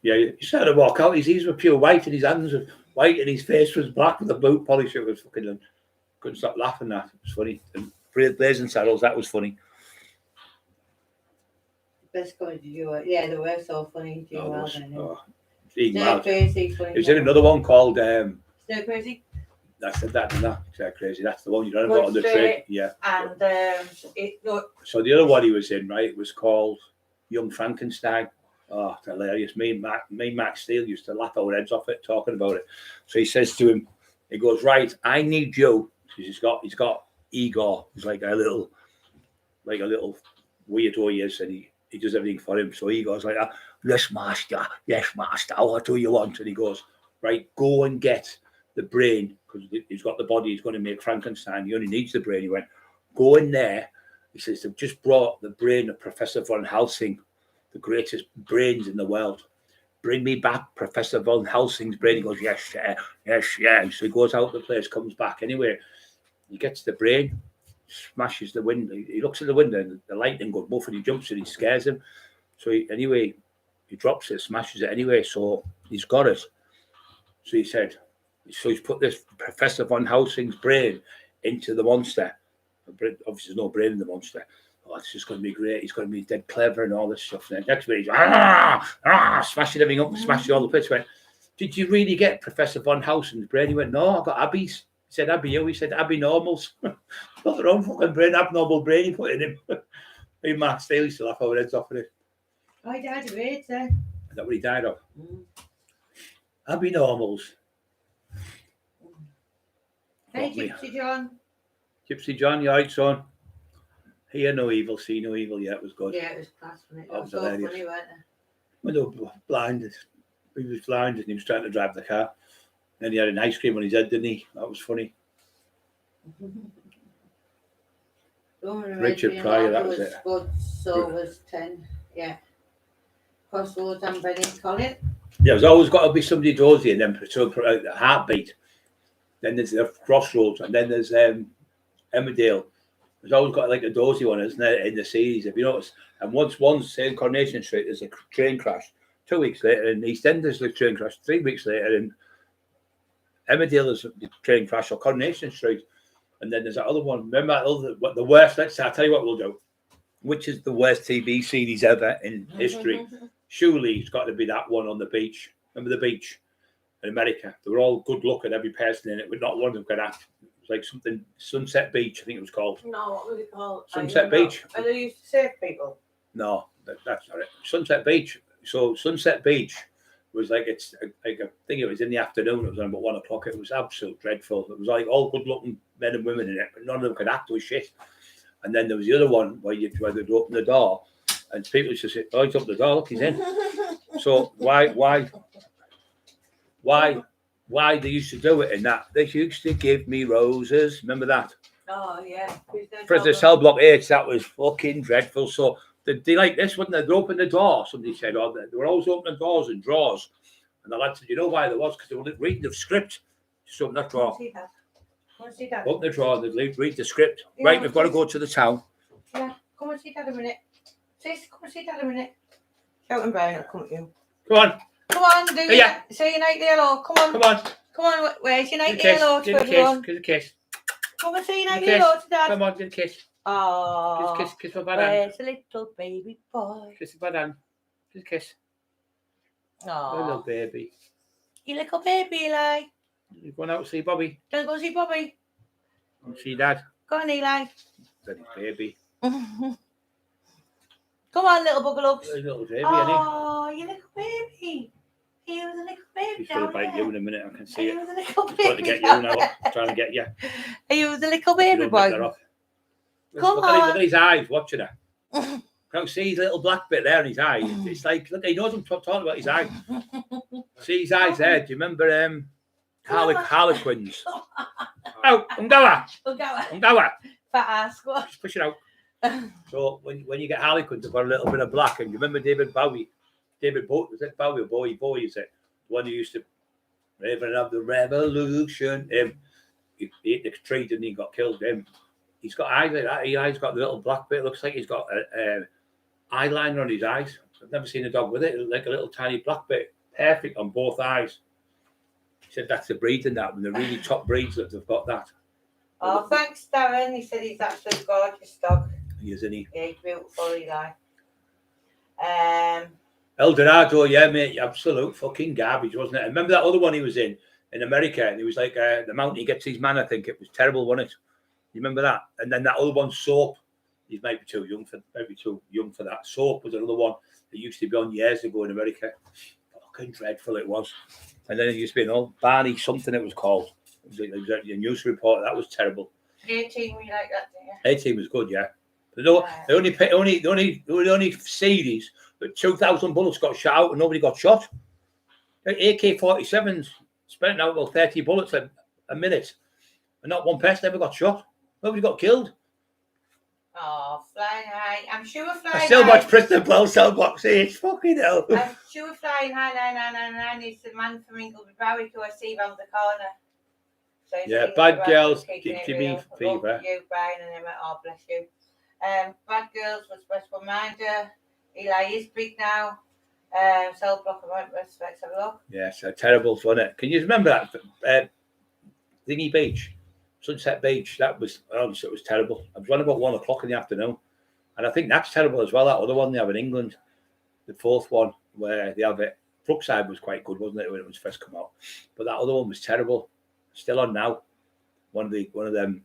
Yeah, he started to walk out. His knees were pure white, and his hands were white, and his face was black with the boot polish. It was fucking. Couldn't stop laughing. That it was funny. And Blazing Saddles. That was funny. Best comedy duo. Yeah, they were so funny. Oh, Well, was, then. oh, Stir Crazy. Funny. he was in another one called. Stir Crazy. I said that, didn't I? Stir Crazy. That's the one you don't about on the train. Yeah. And So the other one he was in, right, was called Young Frankenstein. Oh, hilarious. Me and Max Steele used to laugh our heads off it, talking about it. So he says to him, he goes, right, I need you. He's got Igor. He's like a little weirdo he is, and he does everything for him. So Igor's like, yes, master, what do you want? And he goes, right, go and get the brain, because he's got the body, he's going to make Frankenstein. He only needs the brain. He went, go in there. He says, they've just brought the brain of Professor von Helsing, the greatest brains in the world. Bring me back Professor von Helsing's brain. He goes, yes. So he goes out the place, comes back. Anyway, he gets the brain, smashes the window. He looks at the window, and the lightning goes buff, and he jumps, and he scares him. So he drops it, smashes it anyway. So he's got it. So he said, so he's put this Professor von Helsing's brain into the monster. Obviously, there's no brain in the monster. Oh, it's just going to be great. He's going to be dead clever and all this stuff. And then next minute, he's smashing everything up, smashing all the bits. Went, did you really get Professor von Helsing's brain? He went, no, I got Abby's. He said, Abby, you? He said, Abby Normal's. Not their own fucking brain, abnormal brain he put in him. Me and Mark Steele used to laugh our heads off of it. Oh, he died of AIDS then. Is that what he died of? Abby Normals. Hey, Gypsy John. Gypsy John, you all right, son? Hear no evil, see no evil. Yeah, it was good. Yeah, it was class, wasn't it? That It was was so hilarious. funny, weren't it? When they were blinded, he was blinded and he was trying to drive the car. Then he had an ice cream on his head, didn't he? That was funny. Richard Pryor, that was it. Good, so was 10. Yeah. Crossroads and Benny Collin. Yeah, there's always got to be somebody dozy and then so the heartbeat. Then there's the Crossroads, and then there's Emmerdale. There's always got like a dozy one, isn't there, in the series, if you notice. And once in Coronation Street, there's a train crash. 2 weeks later, in EastEnders, there's a train crash. 3 weeks later, in Emmerdale, there's a train crash, or Coronation Street. And then there's that other one. Remember the worst? Let's say, I'll tell you what we'll do. Which is the worst TV series ever in history? Surely it's got to be that one on the beach. Remember the beach in America? They were all good looking, every person in it, but not one of them could act. It was like something, Sunset Beach, I think it was called. No, what was it called? Sunset Beach. And they used to save people. No, that's not it. Sunset Beach. So Sunset Beach was like, it's like, I think it was in the afternoon. It was on about 1 o'clock. It was absolutely dreadful. It was like all good looking men and women in it, but none of them could act or shit. And then there was the other one where they'd open the door and people used to say, oh, he's up the door, look, he's in. So why they used to do it in that? They used to give me roses. Remember that? Oh, yeah. Prisoner Cell Block 8, that was fucking dreadful. So they like this, wouldn't they? They'd open the door, somebody said, oh, they were always opening doors and drawers. And the lad said, you know why there was? Because they were reading the script. Just open that drawer. See that? Open the drawer and they'd read the script. Yeah, right, we've got to go to the town. Yeah, come and see Dad a minute. Sis, come and see Dad a minute. Shout and Brian, I'll come at you. Come on. Come on, do your say your nightly hello. Come on. Come on. Come on, where's your nightly hello to everyone? Give a kiss. Come and say your nightly hello to Dad. Come on, give a kiss. Oh, Kiss my bad hand. where's the little baby boy? Kiss my bad hand. Just kiss. Oh, Little baby. you little baby, Eli. You going out to see Bobby? Don't go see Bobby. And see Dad. Go on, Eli. Daddy's baby. Come on, little buggerlugs. Little baby, Oh, you little baby. Are you the little baby he's going down to bite there? you in a minute, I can Are see it. you the little He's trying to baby get you down now. there? Trying to get you. Are you the little baby Don't let that boy? off. Come Look at on. his eyes watching her. Can you see his little black bit there in his eye? It's like, look, he knows I'm talking about his eye. See his eyes there? Do you remember Harlequins? Oh, Ungawa. Fat ass squad. Just push it out. So when you get Harlequins, they've got a little bit of black. And you remember David Bowie? Was it Bowie or Bowie? Bowie, is it? The one who used to Raven of the Revolution. He hit the tree and he got killed. He's got eyes like that. His eyes got the little black bit. It looks like he's got a eyeliner on his eyes. I've never seen a dog with it. Like a little tiny black bit. Perfect on both eyes. He said that's the breed in that. When they're really top breeds that they've got that. Oh, thanks, Darren. He said he's actually a gorgeous dog. He is, isn't he? Yeah, he's beautiful, Eli. El Dorado, yeah, mate. Absolute fucking garbage, wasn't it? I remember that other one he was in America, and he was like the mountain he gets his man. I think it was terrible, wasn't it? You remember that? And then that other one, Soap. He's maybe too young for that. Soap was another one that used to be on years ago in America. Fucking dreadful it was. And then it used to be an old Barney something it was called. It was a news report. That was terrible. 18, we like that, didn't you? 18 was good, yeah. But they only series that 2,000 bullets got shot out and nobody got shot. AK-47s spent out about 30 bullets a minute, and not one person ever got shot. Nobody got killed. Oh, Flying High. I'm sure Flying High. I still watch Preston Blow cell boxing. It's fucking hell. I'm sure Flying High 9999 is the man from Ingleby Barwick who I see round the corner. So yeah, Bad Girls, give me fever. You, Brian, and Emma. Oh, bless you. Bad Girls was Best Reminder. Eli is big now. Cell Block and Respect. Have a look. Yes, terrible, wasn't it? Can you remember that? Thingy Beach, Sunset Beach. That was honestly, it was terrible. It was around about 1 o'clock in the afternoon, and I think that's terrible as well. That other one they have in England, the fourth one where they have it. Brookside was quite good, wasn't it, when it was first come out? But that other one was terrible. Still on now. One of them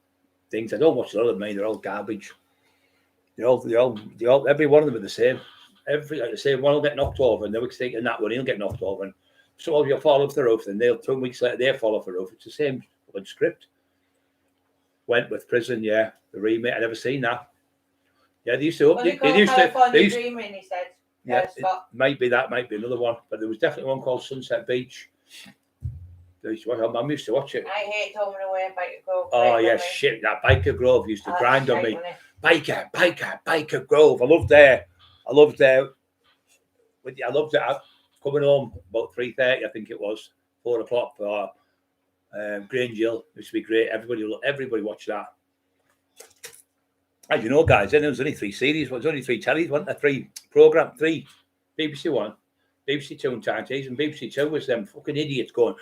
things. I don't watch a lot of them. They're all garbage. They're all. Every one of them are the same. Like the same one will get knocked over, and the week taking that one, he'll get knocked over, and some of you fall off the roof, and 2 weeks later they fall off the roof. It's the same script. Wentworth Prison, yeah, the remake. I never seen that. Yeah, they used to. They used Dreaming, he said. Yeah, might be another one, but there was definitely one called Sunset Beach. Mum used to watch it. I hate Home and Away, Biker Grove. Oh yeah, shit! That Biker Grove used to grind on me. Biker Grove. I loved there. I loved it. Coming home about 3:30, I think it was 4 o'clock for Grange Hill. It used to be great. Everybody watched that. As you know, guys, then there was only 3 series. There was only 3 tellies, wasn't there? 3 programmes, 3 BBC One, BBC Two, and Times, and BBC Two was them fucking idiots going,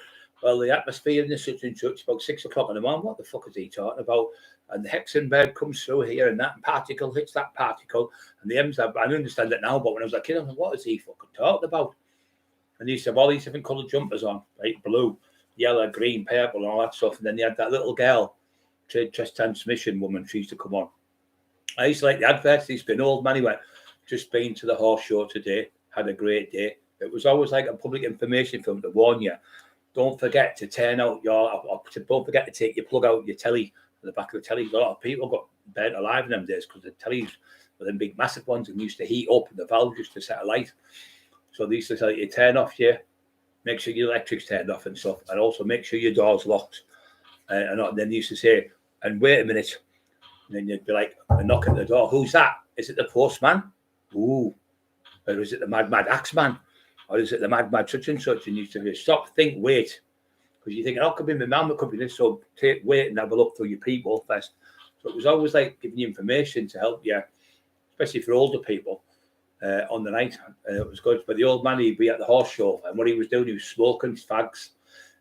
well, the atmosphere in the such and such about 6 o'clock in the morning. What the fuck is he talking about? And the Hexenberg comes through here, and that particle hits that particle, and the M's. I understand it now, but when I was a kid, I was like, what is he fucking talking about? And he used to have all these different coloured jumpers on, right? Blue, yellow, green, purple, and all that stuff. And then they had that little girl, trade chest transmission woman. She used to come on. I used to like the adverts. He's been old man. He went, just been to the horse show today. Had a great day. It was always like a public information film to warn you. Don't forget to turn out don't forget to take your plug out your telly at the back of the telly. A lot of people got burnt alive in them days because the tellies were them big massive ones and used to heat up and the valve used to set a light. So they used to tell you turn off make sure your electric's turned off and stuff, and also make sure your door's locked. And then they used to say, and wait a minute. And then you'd be like, a knock at the door. Who's that? Is it the postman? Ooh. Or is it the mad Axeman? Or is it the mad such and such? And you used to be, stop, think, wait. Because you think, oh, it could be my mum, it could be this. So wait and have a look through your people first. So it was always like giving you information to help you, especially for older people on the night. It was good. But the old man, he'd be at the horse show. And what he was doing, he was smoking his fags.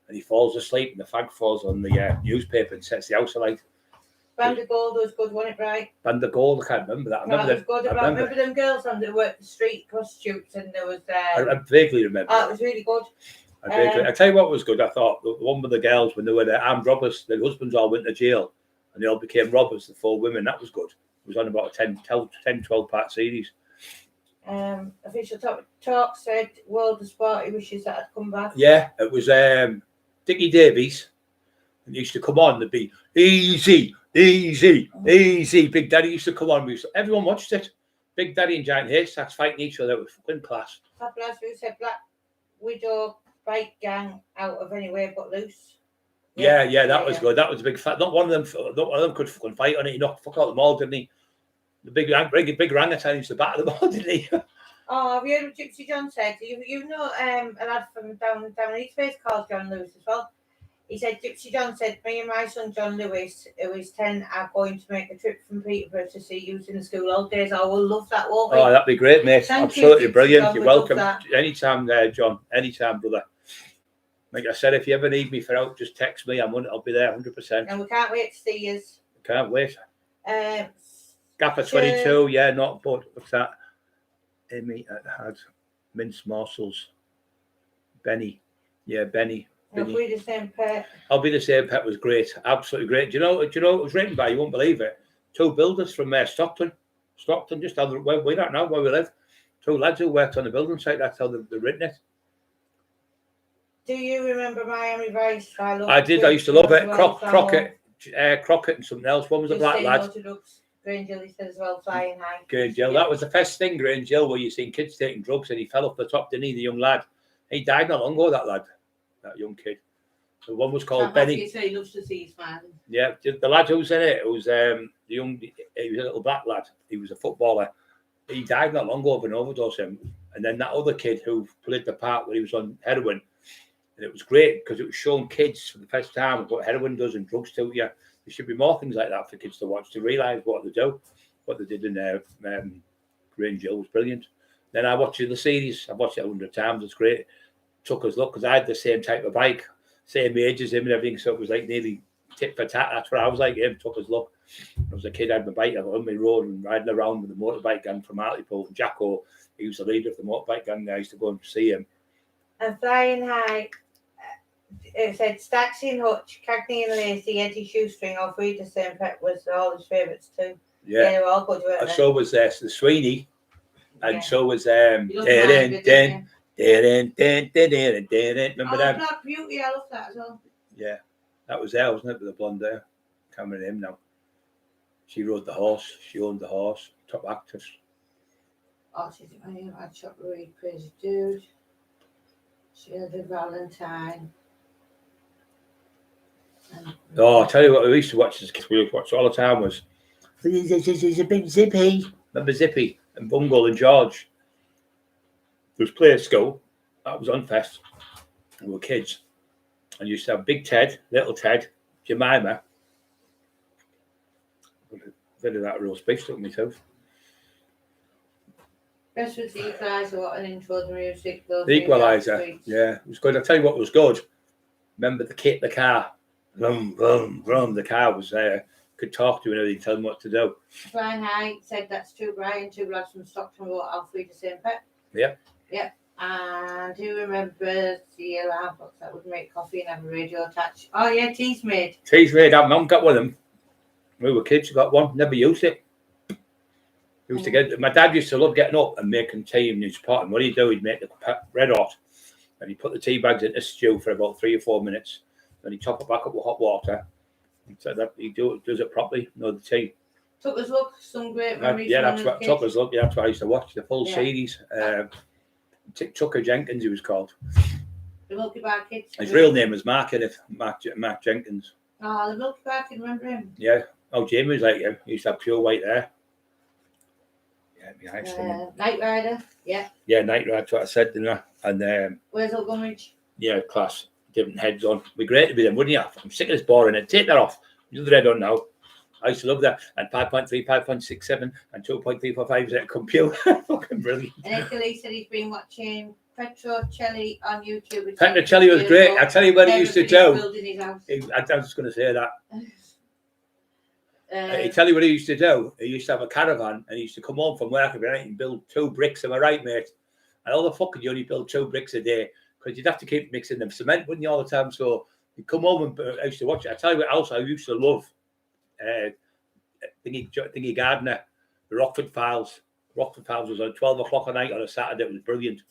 And he falls asleep and the fag falls on the newspaper and sets the house alight. Band of Gold was good, wasn't it, Brian? Band of Gold, I can't remember that. I remember them girls on that worked the street prostitutes, and there was. I vaguely remember. Oh, it was really good. I tell you what was good. I thought the one with the girls when they were the armed robbers, their husbands all went to jail, and they all became robbers. The 4 women, that was good. It was on about a 12 part series. Official talk said World of Sport. He wishes that had come back. Yeah, it was Dickie Davies, and he used to come on. There'd be easy. Big Daddy used to come on. Everyone watched it. Big Daddy and Giant Haystacks fighting each other. It was fucking class. Fabulous. Who said Black Widow bike gang out of anywhere but loose? Yeah, that was good. That was a big fight. Not one of them could fucking fight on it. He knocked fuck out them all, didn't he? The big orangutan used to batter them all, didn't he? Oh, have you heard what Gypsy John said? You know a lad from down East Face called John Lewis as well. He said, Gypsy John said, me and my son John Lewis, who is 10, are going to make a trip from Peterborough to see you in the school holidays. I will love that, won't we? Oh, that'd be great, mate. Absolutely brilliant. You're welcome. Anytime there, John. Anytime, brother. Like I said, if you ever need me for out, just text me. I'll be there 100%. And we can't wait to see you. Can't wait. Gaffer So- 22, yeah, not but what's that? Amy had minced morsels. Benny. Yeah, Benny. If we the same pet. I'll be the same pet was great. Absolutely great. Do you know it was written by? You won't believe it. 2 builders from Stockton, just down the where we don't know where we live. 2 lads who worked on the building site. That's how they've written it. Do you remember Miami Vice? I did. I used to love it. Crockett and something else. One was a black lad. Grange Hill, he said as well, flying high. Grange Hill. That was the first thing, Grange Hill, where you seen kids taking drugs and he fell off the top, didn't he, the young lad? He died not long ago, that lad, that young kid. The one was called Benny. He loves to see his man. Yeah, the lad who was in it, he was a little black lad. He was a footballer. He died not long ago of an overdose. And then that other kid who played the part where he was on heroin. And it was great because it was showing kids for the first time what heroin does and drugs to you. There should be more things like that for kids to watch to realise what they do. What they did in Grange Hill was brilliant. Then I watched the series. I've watched it 100 times. It's great. Took us luck because I had the same type of bike, same age as him and everything. So it was like nearly tit for tat. That's what I was like him. Took us luck. When I was a kid, I had my bike. I was on my road and riding around with the motorbike gang from Hartlepool. Jacko, he was the leader of the motorbike gang. I used to go and see him. And flying high. It said Staxy and Hutch, Cagney and Lacey, Eddie Shoestring, or Frida St. Pet was all his favourites too. Yeah, they were all good. Weren't they? So was the Sweeney, and so was Remember Black that? Beauty, I love that as well. Yeah, that was there, wasn't it, with the blonde hair? Can't remember him now. She rode the horse. She owned the horse. Top actress. Oh, she's I shot really crazy dude. She had a Valentine. Oh, I'll tell you what we used to watch as kids. We used to watch all the time was there's a big Zippy. Remember Zippy and Bungle and George? There was play at school. That was on fest. We were kids. And you used to have Big Ted, Little Ted, Jemima. A bit of that real space took me too. Best with the Equalizer, what an intro to the music. The Equalizer, yeah, it was good. I'll tell you what was good. Remember the car? Vroom, vroom, vroom. The car was there. Could talk to him and everything, tell him what to do. Brian High said that's true. Brian, 2 lads from Stockton wrote Alfred the same pet. Yep. Yep. And who remembers the alarm box that would make coffee and have a radio attached? Oh, yeah, Tea's made. Tea's made. I've not got one of them. We were kids, got one, never used it. Used to get. My dad used to love getting up and making tea in his pot. And what he'd do, he'd make the red hot and he'd put the tea bags in the stew for about 3 or 4 minutes. Then he'd top it back up with hot water. So that he does it properly. The tea. Took us look, some great memories. Yeah, that's what took us look. Yeah, that's what I used to watch the full series. Tucker Jenkins, he was called. The Milky Bar Kids. His real name was Mark Jenkins. Oh, the Milky Bar Kid, remember him? Yeah. Oh, Jamie was like him. He used to have pure white hair. Yeah, Knight Rider. Yeah. Yeah, Knight Rider. That's what I said, didn't I? And where's Old Gummidge? Yeah, class. Different heads on. It'd be great to be them, wouldn't you? I'm sick of this boring. And take that off. Do the red on now. I used to love that. And 5.3, 5.67, and 2.345 is a computer. Fucking brilliant. And Italy said he's been watching Petrocelli on YouTube. Petrocelli was great. I tell you what he used to do. Building his house. I was just going to say that. I tell you what he used to do. He used to have a caravan and he used to come home from work every night and build 2 bricks. Am I right, mate? And all the fucking you only build 2 bricks a day because you'd have to keep mixing them cement, wouldn't you, all the time? So you'd come home and I used to watch it. I tell you what else I used to love. Thingy Gardner, the Rockford Files. Rockford Files was on 12 o'clock at night on a Saturday. It was brilliant.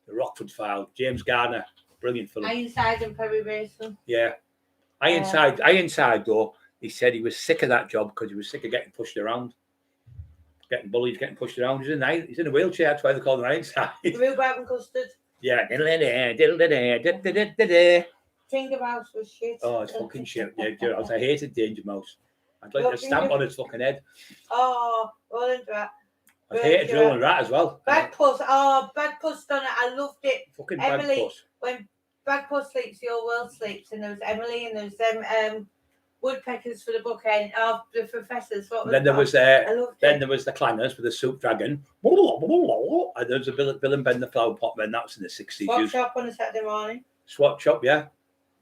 The Rockford File. James Gardner, brilliant film. Ironside and Perry Mason. Yeah. Ironside though. He said he was sick of that job because he was sick of getting pushed around. getting bullied, getting pushed around. He's in a wheelchair. That's why they call him Ironside. Rhubarb and custard. Yeah. Finger Mouse was shit. Oh, it's fucking shit. Yeah, I hated Danger Mouse. I'd like to stamp on its fucking head. Oh, well into that. I hated Rolling Rat as well. Bagpuss. Oh, Bagpuss done it. I loved it. Fucking Emily, Bagpuss. when Bagpuss sleeps, the whole world sleeps, and there was Emily, and there was them woodpeckers for the bookend. Oh, the professors. What was Then there that? was there was the Clangers with the soup dragon. And there was a Bill and Ben the Flower Potman. That was in the 60s. Swap shop on a Saturday morning. Swap shop, yeah.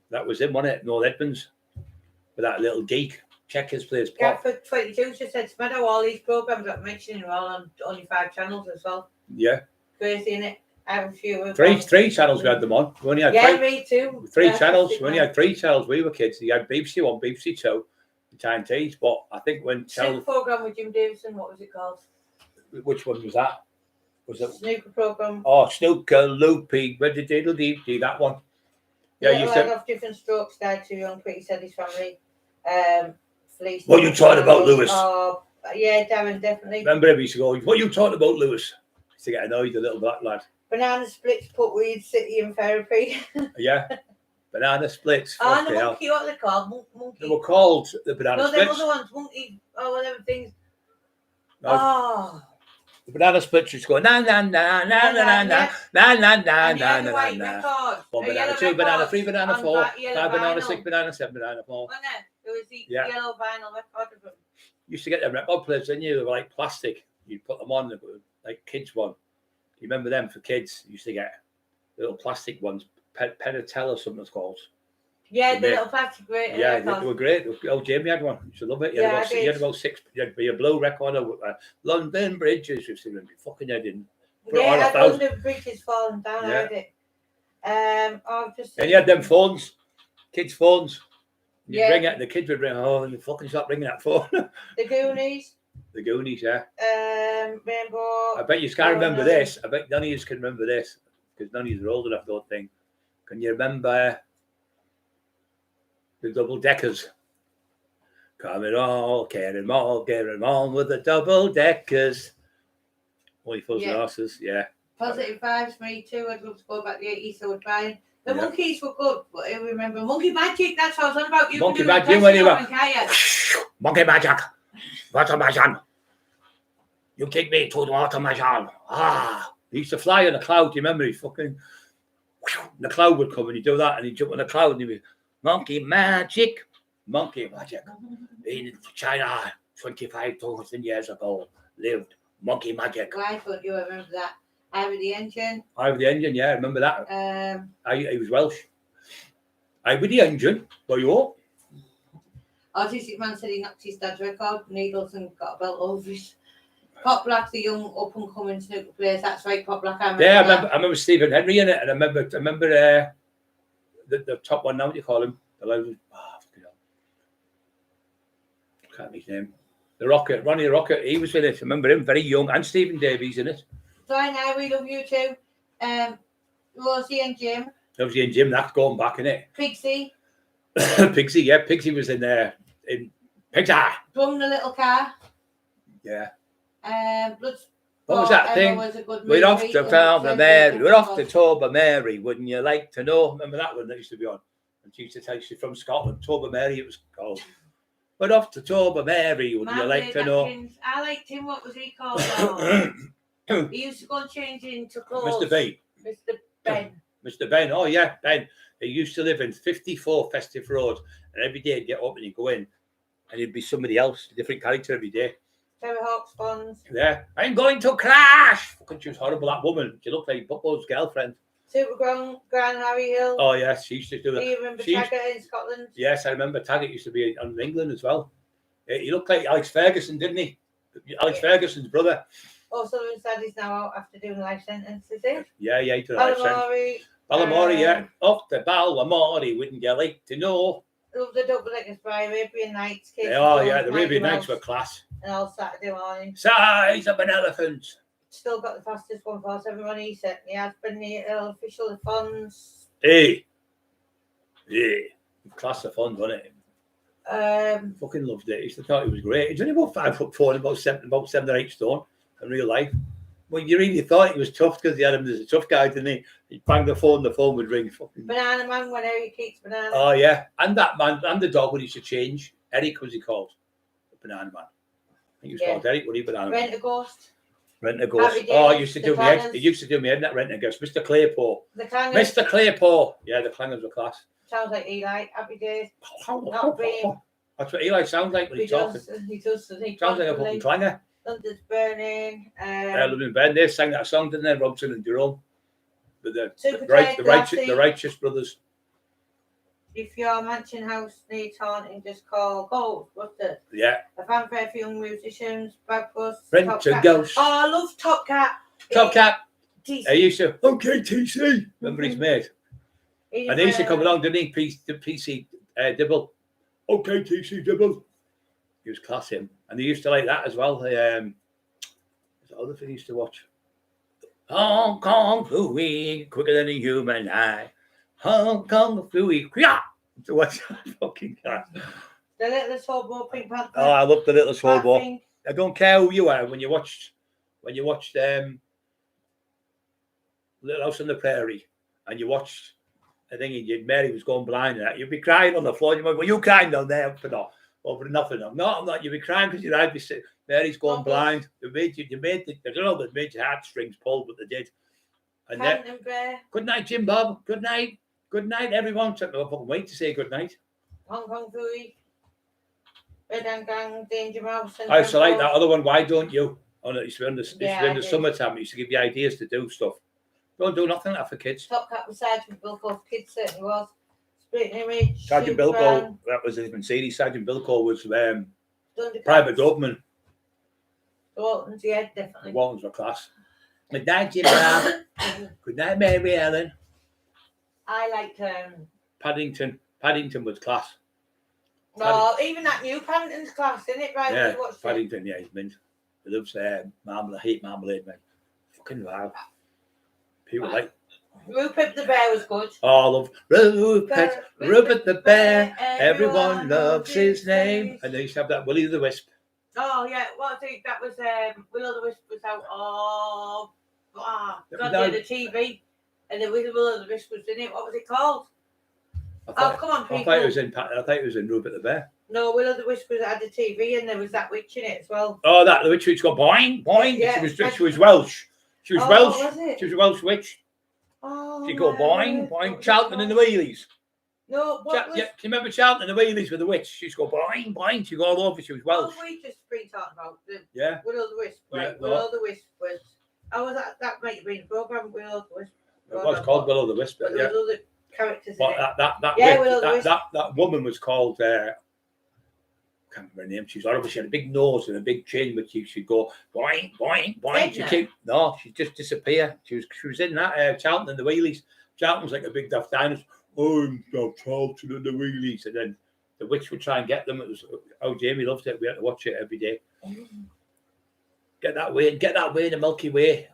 That was him, wasn't it? North Edmonds. With that little geek. Checkers plays pop. Gaffer 22 just said, Smedo, all these programmes that I'm mentioning are all on only 5 channels as well. Yeah. Crazy, innit? I have a few. Three channels we had them on. We only had me too. Three channels. We only had 3 channels. We were kids. You had BBC 1, BBC 2, and Time Tees. But I think when Snooker programme with Jim Davison, what was it called? Which one was that? Was it Snooker programme? Oh, Snooker, Loopy, Diddle-Dee, that one. Yeah, you said off different strokes. Died too young. Pretty said his family. Fleece. What are you talking about, Lewis? Oh, yeah, Darren, definitely. Remember him used to go, what are you talking about, Lewis? Used to get annoyed, the little black lad. Banana splits put Weed City in therapy. Yeah. Banana splits. Oh, the monkey, what are they called? Monkey. They were called the banana splits. No, the other ones, monkey, whatever things. No. Oh. The banana splits just go, na na na na na na na na na na na na na. 1 banana, 2 banana, 3 banana, 4, 5 banana, 6 banana, 7 banana, 4. Wasn't it? There was the yellow vinyl record of them. Used to get them record players, didn't you? They were like plastic. You'd put them on, like kids one. You remember them for kids? You used to get little plastic ones, Penatella or something it's called. Yeah, the little plastic great. Yeah, they were great. Oh, Jamie had one. You should love it. You had about 6. You had a blue record of London Bridges. You see them fucking head in. Yeah, London Bridges falling down. Yeah. I heard it. And you had them phones, kids' phones. You'd ring it, and the kids would ring. Oh, and you fucking stop ringing that phone. The Goonies. The Goonies, yeah. Rainbow. I bet you can't remember this. I bet none of you can remember this because none of you are old enough, don't think. Can you remember the double deckers? Coming all, carrying on with the double deckers. Only fuzz and horses, yeah. Positive vibes, me too. I'd love to go back to the 80s, so we're trying. The monkeys were good, but I remember Monkey Magic. That's what I was on about. Monkey Magic, when you were Monkey Magic, automation. You kick me to the automation. He used to fly in a cloud. Do you remember? He fucking the cloud would come and he'd do that, and he'd jump in the cloud and he'd be Monkey Magic. In China, 25,000 years ago, lived Monkey Magic. Why don't you remember that? Ivy the Engine. Ivy the Engine, yeah, I remember that. He was Welsh. Ivy the Engine, were you all? Autistic man said he knocked his dad's record, needles, and got a belt over his. Pop Black, the young up and coming snooker players. That's right, Pop Black. I remember Stephen Henry in it, and I remember the top one now. What do you call him? The loud. I can't remember his name. The Rocket, Ronnie the Rocket. He was in it. I remember him, very young, and Stephen Davies in it. So now we love you too. Rosie and Jim. Rosie and Jim. That's going back in it. Pixie. Pixie, yeah, Pixie was in there. In Pixie. Drum the little car. Yeah. What was that thing? We're off to Toba Mary. We're off to Toba Mary. Wouldn't you like to know? Remember that one that used to be on? And she used to tell you from Scotland. Toba Mary, it was called. We're off to Toba Mary. Wouldn't you like to know? I liked him. What was he called? He used to go and change into clothes. Mr. B. Mr. Ben. Mr. Ben. Oh yeah, Ben. He used to live in 54 Festive Road, and every day he'd get up and he'd go in, and he'd be somebody else, a different character every day. Terry Hawk's Bonds. Yeah. I'm going to crash. Fucking, she was horrible, that woman. She looked like Bubbo's girlfriend. Super Grand Harry Hill. Oh, yes. She used to do that. Do you remember Taggart in Scotland? Yes, I remember Taggart used to be on England as well. He looked like Alex Ferguson, didn't he? Alex Ferguson's brother. Oh, Sullivan said he's now out after doing a life sentence, is it? Yeah, he did a life sentence. Ballamore, yeah. Off to Ballamore, wouldn't you like to know? Love the double deckers by Arabian Nights. Kids the Arabian Nights were class. And all Saturday morning. Size of an elephant. Still got the fastest 147 he sent me. Has been the official funds. Hey. Class of funds, wasn't it? Fucking loved it. I used to thought he was great. He's only about 5'4", about 7 or 8 stone in real life. Well, you really thought he was tough because he had him as a tough guy, didn't he? He'd bang the phone would ring. Fucking Banana Man, whenever he keeps banana. Oh yeah, and that man, and the dog when he used to change. Eric was he called? The Banana Man. I think he was called Eric. What he Banana Man? Rent a Ghost. Rent a Ghost. Oh, he used to do me. He used to do me head that Rent a Ghost. Mr. Claypool. The Clangers. Mr. Claypool. Yeah, the Clangers were class. Sounds like Eli. Happy Days. Not being. That's what Eli sounds like when he's talking. He does. Sounds like a fucking clanger. London's Burning. London Burning. They sang that song, didn't they? Robson and Jerome. But the Righteous Brothers. If your mansion house needs haunting, just call Gold. What's it? Yeah. A fanfare for young musicians. Bad Bus. Rent a Ghost. Oh, I love Top Cat. Top Cat. TC. I used to. Okay, TC. Remember his mate. And he used to come along, didn't he? PC Dibble. Okay, TC Dibble. He was class him. And he used to like that as well. There's other thing he used to watch. Hong Kong Fluey, quicker than a human eye. Hong Kong Fluey, to watch that fucking cat. The Littlest Hobo, Pink Panther. Oh, I love the Littlest Hobo. I don't care who you are when you watched Little House on the Prairie and you watched I think Mary was going blind and that, you'd be crying on the floor. You might go, you crying down there for that? Over nothing. No, I'm not. You'd be crying because your eyes be sick. Mary's going blind. I don't know if they made your heartstrings pull, but they did. And then, good night, Jim Bob. Good night. Good night, everyone. I can't wait to say good night. Hong Kong Fooey. Red and Gang, Danger Mouse. I used to like that other one. Why don't you? Oh, no, it's in the summertime. It used to give you ideas to do stuff. Don't do nothing like that for kids. Top Cat was Sergeant Bilko for kids, certainly was. Split Image. Sergeant Bilko, that was a different series. Sergeant Bilko was Private Doberman. The Waltons, yeah, definitely. The Waltons were class. Good night, Jim Brown. Good night, Mary Ellen. I liked Paddington. Paddington was class. No, even that new Paddington's class, isn't it? Right? Yeah, Paddington, yeah, he's mint. He loves marmalade. I hate marmalade, man. Fucking wow. People like Rupert the Bear was good. Oh, I love Rupert the Bear. Everyone loves his name. And they used to have that Willie the Wisp. Oh yeah, well I think that was Willow the Wisp was out of the TV, and the Willow the Wisp was in it. What was it called? Come on, people! I thought it was in Rupert the Bear. No, Willow the Wisp had the TV, and there was that witch in it as well. Oh, the witch which got boing boing. Yeah, she was Welsh. She was Welsh. Was it? She was a Welsh witch. Oh, she'd go boing boing, Charlton and the Wheelies. No, do you remember Charlton and the Wheelies with the witch? She'd go boing boing. She'd go all over. She was Welsh. Oh, we just been talking about the Willow the Wisp. Right? Yeah, Willow the Wisp was. Oh, that might have been a program. Willow the Wisp. It was called Willow the Wisp. But there was other characters in it. That woman was called. I can't remember her name. She was horrible. She had a big nose and a big chin, but she'd go boing boing boing. She'd just disappear. She was in that Charlton and the Wheelies. Charlton was like a big daft dinosaur. I'm Charlton and the Wheelies, and then the witch would try and get them. It was Jamie loved it. We had to watch it every day. Get that way, the Milky Way.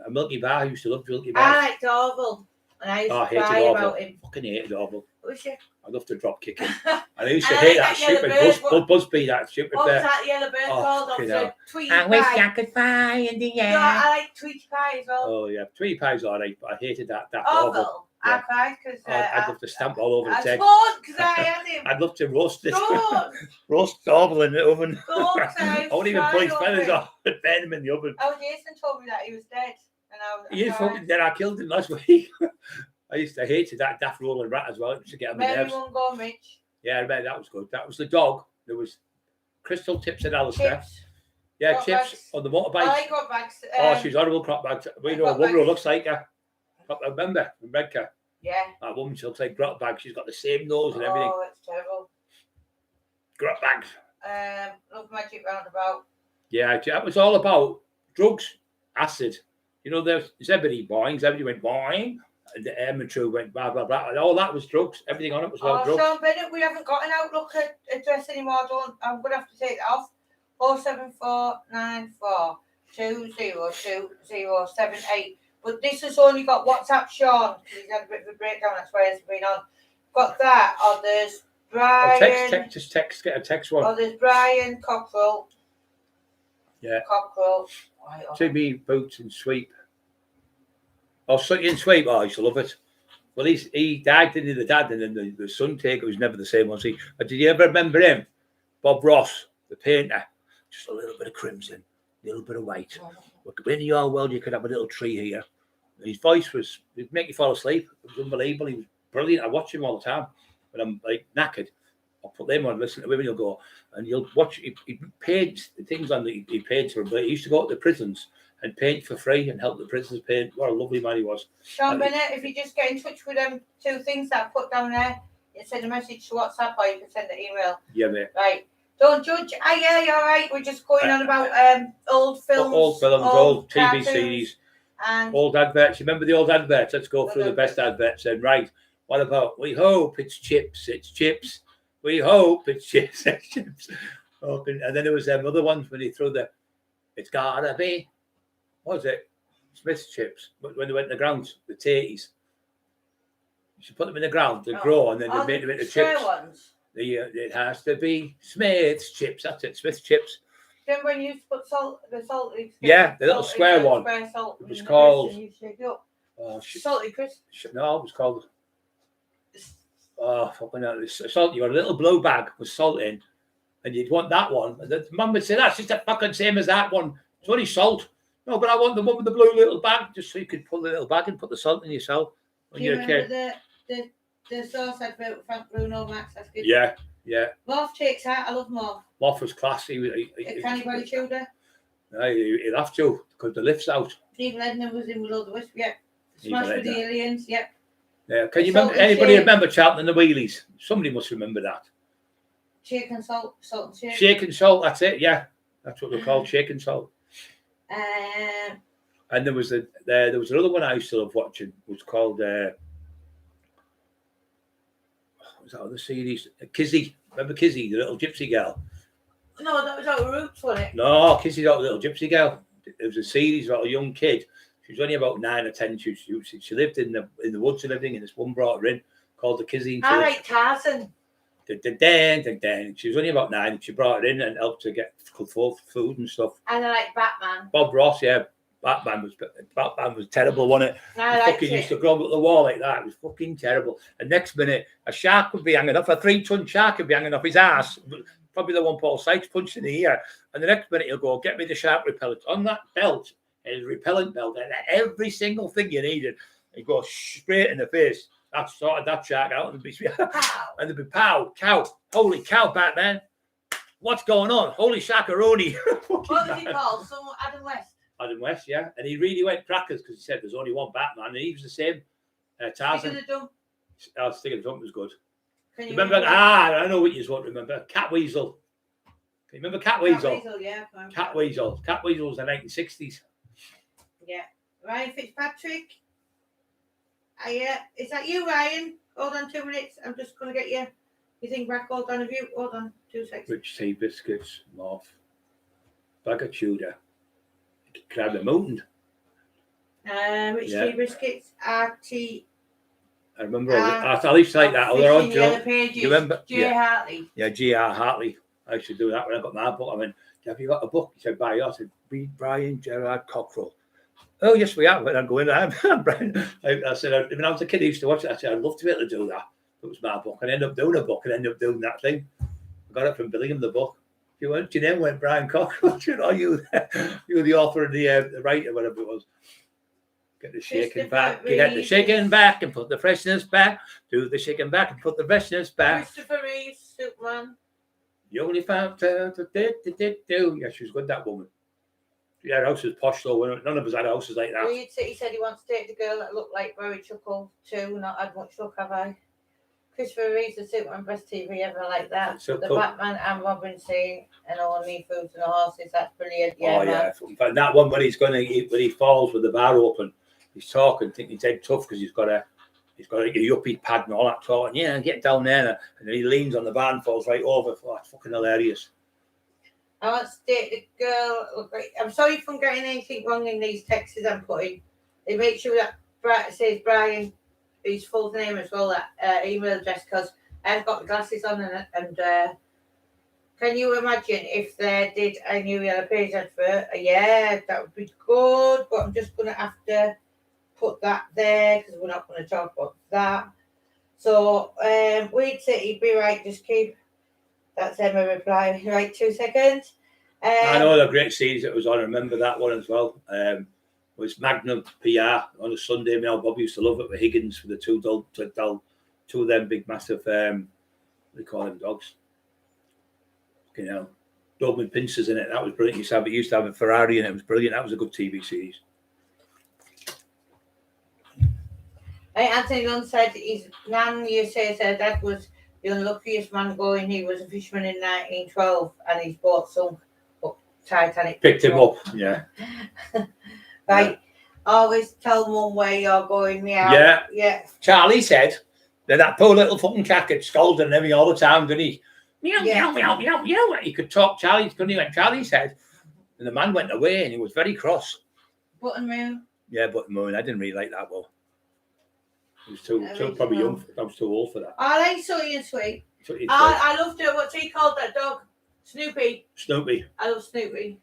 A Milky Bar. I used to love Milky Bar. I liked Orville, and I used to cry about him. Fucking hated Orville. Was you? I loved to drop kick him. And I used to hate that stupid Busby, that stupid What was that yellow bird called? Tweety Pie. I wish I could fly in the air. No, I like Tweety Pie as well. Oh yeah, Tweety Pie's alright, but I hated that Orville. Yeah. I cried because I'd love to stamp all over his head. Because I had him. I'd love to roast it. Roast Orville in the oven. I wouldn't even put his feathers off and burn him in the oven. Oh, Jason told me that he was dead. He is fucking dead. I killed him last week. I used to hate that daft rolling rat as well. It used to get on my nerves. Go, Mitch. Yeah, I bet that was good. That was the dog. There was Crystal, Tips and Alistair. Chips. Yeah, crop Chips bags. On the motorbike. I like crop bags. She's horrible crop bags. We know a woman who looks like her. Remember, from Redcar? Yeah. That woman, she looks like crop bag. She's got the same nose and everything. Oh, it's terrible. Crop bags. Love Magic Roundabout. Yeah, that was all about drugs, acid. You know, there's everybody boings. Everybody went boing. And the amateur went blah blah blah. And all that was drugs. Everything on it was all drugs. Sean Bennett, we haven't got an Outlook address anymore. I'm gonna have to take that off. 07494 2020078. But this has only got WhatsApp Sean because he's had a bit of a breakdown. That's why he hasn't been on. Got that. Or there's Brian. Get a text one. Oh, there's Brian Cockerill. Yeah. Cockerill. Right, CBD boots and sweep. Oh, Sooty and sweep. Oh, I used to love it. Well, he died, didn't he? The dad, and then the son taker was never the same, was he? But did you ever remember him? Bob Ross, the painter. Just a little bit of crimson, a little bit of white. In your world, you could have a little tree here. His voice it'd make you fall asleep. It was unbelievable. He was brilliant. I watch him all the time. When I'm like knackered, I'll put them on, listen to him, and he'll go, and you'll watch. He paints the things on he paints for him. But he used to go to the prisons and paint for free and help the prisoners paint. What a lovely man he was. Sean Bennett, if you just get in touch with them 2 things that I put down there, you send a message to WhatsApp or you can send an email. Yeah, mate. Right. Don't judge. Yeah, you're right. We're just going on about old films. Old TV cartoons, series. And old adverts. You remember the old adverts? Let's go through the best adverts then. Right. What about, we hope it's chips, we hope it's chips, it's chips. Okay. And then there was them other ones when he threw it's gotta be, what was it? Smith's chips. When they went in the ground, the tatties. You should put them in the ground to grow, and then they made them into chips. Ones. It has to be Smith's chips. That's it, Smith's chips. Remember when you used to put the salty? Yeah, the little square one. Salt it was called. Salty crisp. No, it was called. Oh, fucking hell. Salt. You got a little blow bag with salt in, and you'd want that one. And the mum would say, that's just the fucking same as that one. It's only salt. No, but I want the one with the blue little bag, just so you could pull the little bag and put the salt in yourself when you're a kid. The sauce advert with Frank Bruno Max, that's good. Yeah. Morph takes out. I love Morph. Morph was classy. Can anybody chew there? No, he'll have to, because the lift's out. Stephen Edna was in with all the wisp, yeah. Smash with the aliens, yep. Yeah. Can you remember? Anybody remember Charlton and the Wheelies? Somebody must remember that. Shake and salt, salt and shake. Shake and salt. That's it. Yeah, that's what they're called. Shake and salt. And there was another one I used to love watching. It was called what was that other series? Kizzy. Remember Kizzy, the little gypsy girl? No, that was Out of Roots, wasn't it? No, Kizzy's not a little gypsy girl. It was a series about a young kid. She was only about 9 or 10. She lived in the woods and everything, and this one brought her in called the Kizzy. All right, Tarzan. She was only about 9, and she brought her in and helped her get food and stuff. And I like Batman. Bob Ross, yeah. Batman was terrible, wasn't it? I fucking used to grab at the wall like that. It was fucking terrible. And next minute, a shark would be hanging off, a 3-ton shark would be hanging off his ass. Probably the one Paul Sykes punched in the ear. And the next minute he'll go, get me the shark repellent. On that belt, his repellent belt, and every single thing you needed. He'd go straight in the face. That sorted that shark out. And there'd be pow, cow. Holy cow, Batman. What's going on? Holy sharkaroni. What was he called? Someone, Adam West. Adam West, yeah. And he really went crackers because he said there's only one Batman. And he was the same. Tarzan. Stick in the Dump was good. Can you remember? I know what you just won't remember. Cat Weasel. Can you remember Cat Weasel? Cat Weasel, yeah. Cat Weasel. Cat Weasel was the 1960s. Yeah. Ryan Fitzpatrick. Is that you, Ryan? Hold on 2 minutes. I'm just going to get you think back. Hold on, hold on 2 seconds. Rich tea biscuits, Morph. Bag of Tudor. Climb the mountain. Rich tea biscuits, RT. I remember I used to like that. They're on joke. You remember? J. Hartley. Yeah, G.R. Hartley. I used to do that when I got my book. I went, have you got a book? He said, buy yours. I said, read Brian Gerard Cockerill. Oh, yes, we have. When I'm going, I said, when I was a kid, I used to watch it. I said, I'd love to be able to do that. It was my book. And I ended up doing a book and ended up doing that thing. I got it from Billingham, the book. Your name went Brian Cockerill. Are you the author and the writer, whatever it was? Get the shaking back. You get the shaking back and put the freshness back. Do the shaking back and put the freshness back. Christopher Reeves, Superman. You only found Yeah, she was good, that woman. Yeah, her house was posh though. None of us had houses like that. He said he wants to take the girl that looked like Barry Chuckle too. Not had much luck, have I? Christopher Reeves, the Superman, best TV ever like that. So the cool. Batman and Robin scene and all the foods and the horses. That's brilliant. Yeah, oh yeah. In fact, that one when he falls with the bar open, he's talking, thinking he's dead tough because he's got a yuppie pad and all that talking. Yeah, get down there, and then he leans on the bar and falls right over. Oh, that's fucking hilarious. I want to date the girl. Look, I'm sorry if I'm getting anything wrong in these texts I'm putting. They make sure that says Brian, his full name as well, that email address, because I've got the glasses on and can you imagine if they did a new Yellow Pages advert? Yeah, that would be good, but I'm just going to have to put that there because we're not going to talk about that. So, Weed City, be right, just keep. That's Emma reply. Right, 2 seconds. I know the great series that was on. I remember that one as well. Was Magnum PR on a Sunday. Mel Bob used to love it with Higgins for the two of them big massive we call them dogs. You know, dog with pincers in it. That was brilliant. It used to have a Ferrari in it. It was brilliant. That was a good TV series. Anthony Dunn said his nan said dad was the unluckiest man going. He was a fisherman in 1912 and his boat sunk. But Titanic picked him up. Yeah. Right. Yeah. Always tell mum where you're going. Yeah. Yeah. Charlie said that poor little fucking cat gets scolded and everything all the time, didn't he? Meow, meow, meow, meow, meow. He could talk, Charlie, couldn't he? When Charlie said, and the man went away and he was very cross. Button Moon. Yeah, Button Moon. I didn't really like that one. I was too probably young. I was too old for that. I like Sooty and Sweet. I loved it. What's he called that dog? Snoopy. Snoopy. I love Snoopy.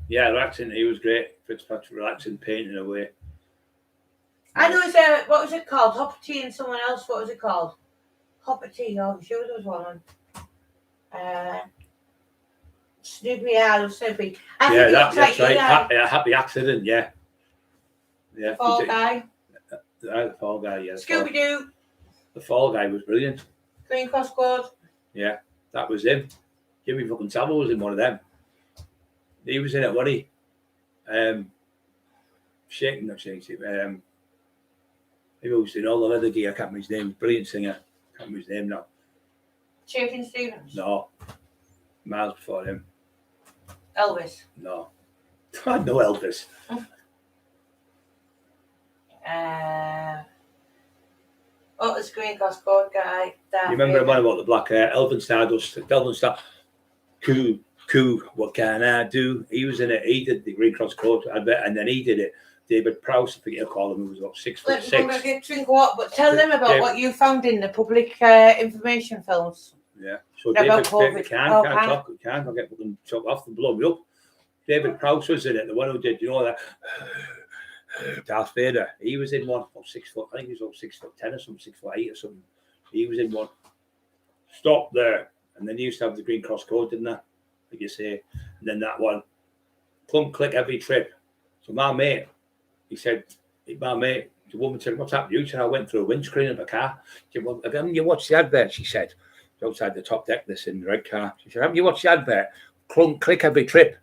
Yeah, relaxing. He was great. Fitzpatrick relaxing, painting away. I know what was it called? Hopperty and someone else. What was it called? Hopperty. Oh, I'm sure there was one. Snoopy. Yeah, I love Snoopy. Yeah, that's right. Happy Accident. Yeah. Yeah. Fall Guy. The Fall Guy. Yeah. Scooby Doo. The Fall Guy was brilliant. Green Cross Code. Yeah, that was him. Jimmy fucking Savile was in one of them. He was in it, wasn't he? Shaking. He was in all the leather gear. I can't remember his name. Brilliant singer. I can't remember his name now. Shakin' Stevens. No. Miles before him. Elvis. No. I know Elvis. The Green Cross Code guy. You remember the one about the black hair? Elvin Stardust. Elvin Star. Coo, what can I do? He was in it. He did the Green Cross Code, I bet, and then he did it. David Prowse, I forget to call him, who was about 6'6". I'm going to get drink water, but tell them about what you found in the public information films. Yeah. So David can't talk. I'll get fucking chopped off and blow me up. David Prowse was in it, the one who did, you know that Darth Vader. He was in one about 6 foot. I think he was about 6'10" or something, 6'8" or something. He was in one. Stop there. And then he used to have the Green Cross Code, didn't they? Like you say. And then that one. Plumb click every trip. So my mate, he said, the woman said, what's happened to you? She said, I went through a windscreen of a car. She said, well, haven't you watched the advert? She said, outside the top deck, this in the red car. She said, haven't you watched the advert? Click every trip.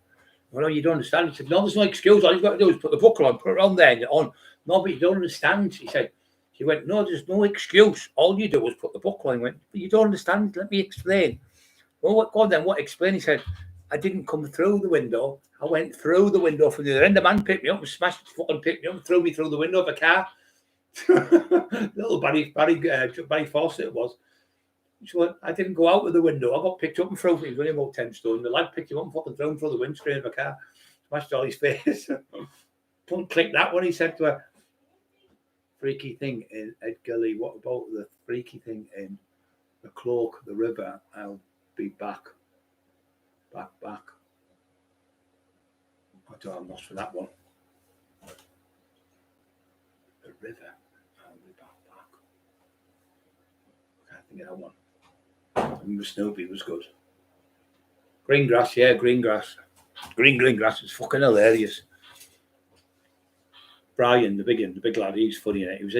Well, no, you don't understand. He said, no, there's no excuse. All you've got to do is put the buckle on, put it on there, and you're on. No, but you don't understand. She went, no, there's no excuse. All you do is put the buckle on. He went, but you don't understand. Let me explain. Well, what? Go on then. What? Explain. He said, I didn't come through the window. I went through the window from the other end. The man picked me up and smashed his foot and picked me up and threw me through the window of a car. Little Barry Fawcett it was. So I didn't go out of the window. I got picked up and thrown. He was only about 10 stone. The lad picked him up and fucking threw him through the windscreen of a car. Smashed all his face. Don't click that one, he said to her. Freaky thing in Edgar Lee. What about the freaky thing in the Cloak, the river? I'll be back. Back. I'm lost for that one. The river. I'll be back. I can't think of that one. I remember Snoopy was good. Green grass, yeah, green grass. Green grass is fucking hilarious. Brian, the big lad, he's funny in it. He was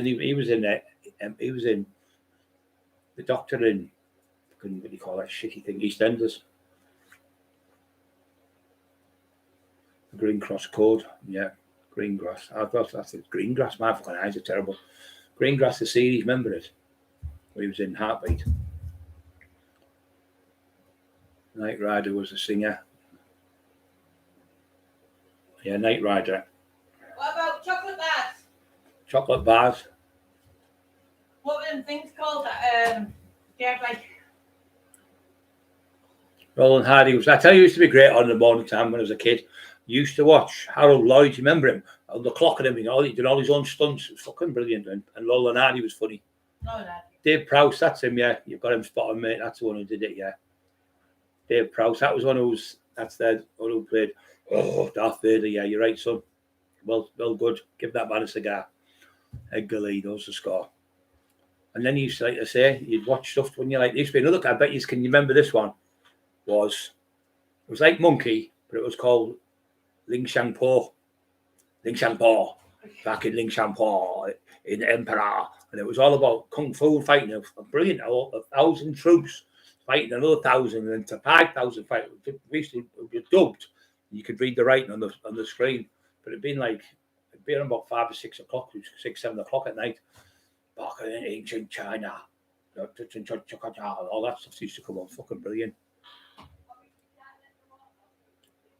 in the doctor in what do you call that shitty thing? EastEnders. The Green Cross Code, yeah. Green grass. I thought that's it. Green grass. My fucking eyes are terrible. Green grass, the series, remember it? Where he was in Heartbeat. Knight Rider was the singer. Yeah, Knight Rider. What about chocolate bars? Chocolate bars. What were them things called that like Roland Hardy was. I tell you, used to be great on the morning time when I was a kid. Used to watch Harold Lloyd. You remember him? On the clock and everything. He did all his own stunts. It was fucking brilliant. And Roland Hardy was funny. Roland Hardy. Dave Prowse, that's him, yeah. You've got him spot on, mate. That's the one who did it, yeah. Dave Prowse, that was one who's, that's the one who played, Darth Vader, yeah, you're right, son. Well good. Give that man a cigar. Edgar Lee, those the score. And then you used to, like I say, you'd watch stuff when you're like, there used to be another, I bet you can remember this one, it was like Monkey, but it was called Ling Shang Po. Back in Ling Shang Po, in Emperor. And it was all about Kung Fu fighting, a brilliant, 1,000 troops fighting another 1,000, and to 5,000 fight. Basically, it was dubbed. You could read the writing on the screen, but it'd been about 5 or 6 o'clock, 6, 7 o'clock at night. Back in ancient China, all that stuff used to come on, fucking brilliant.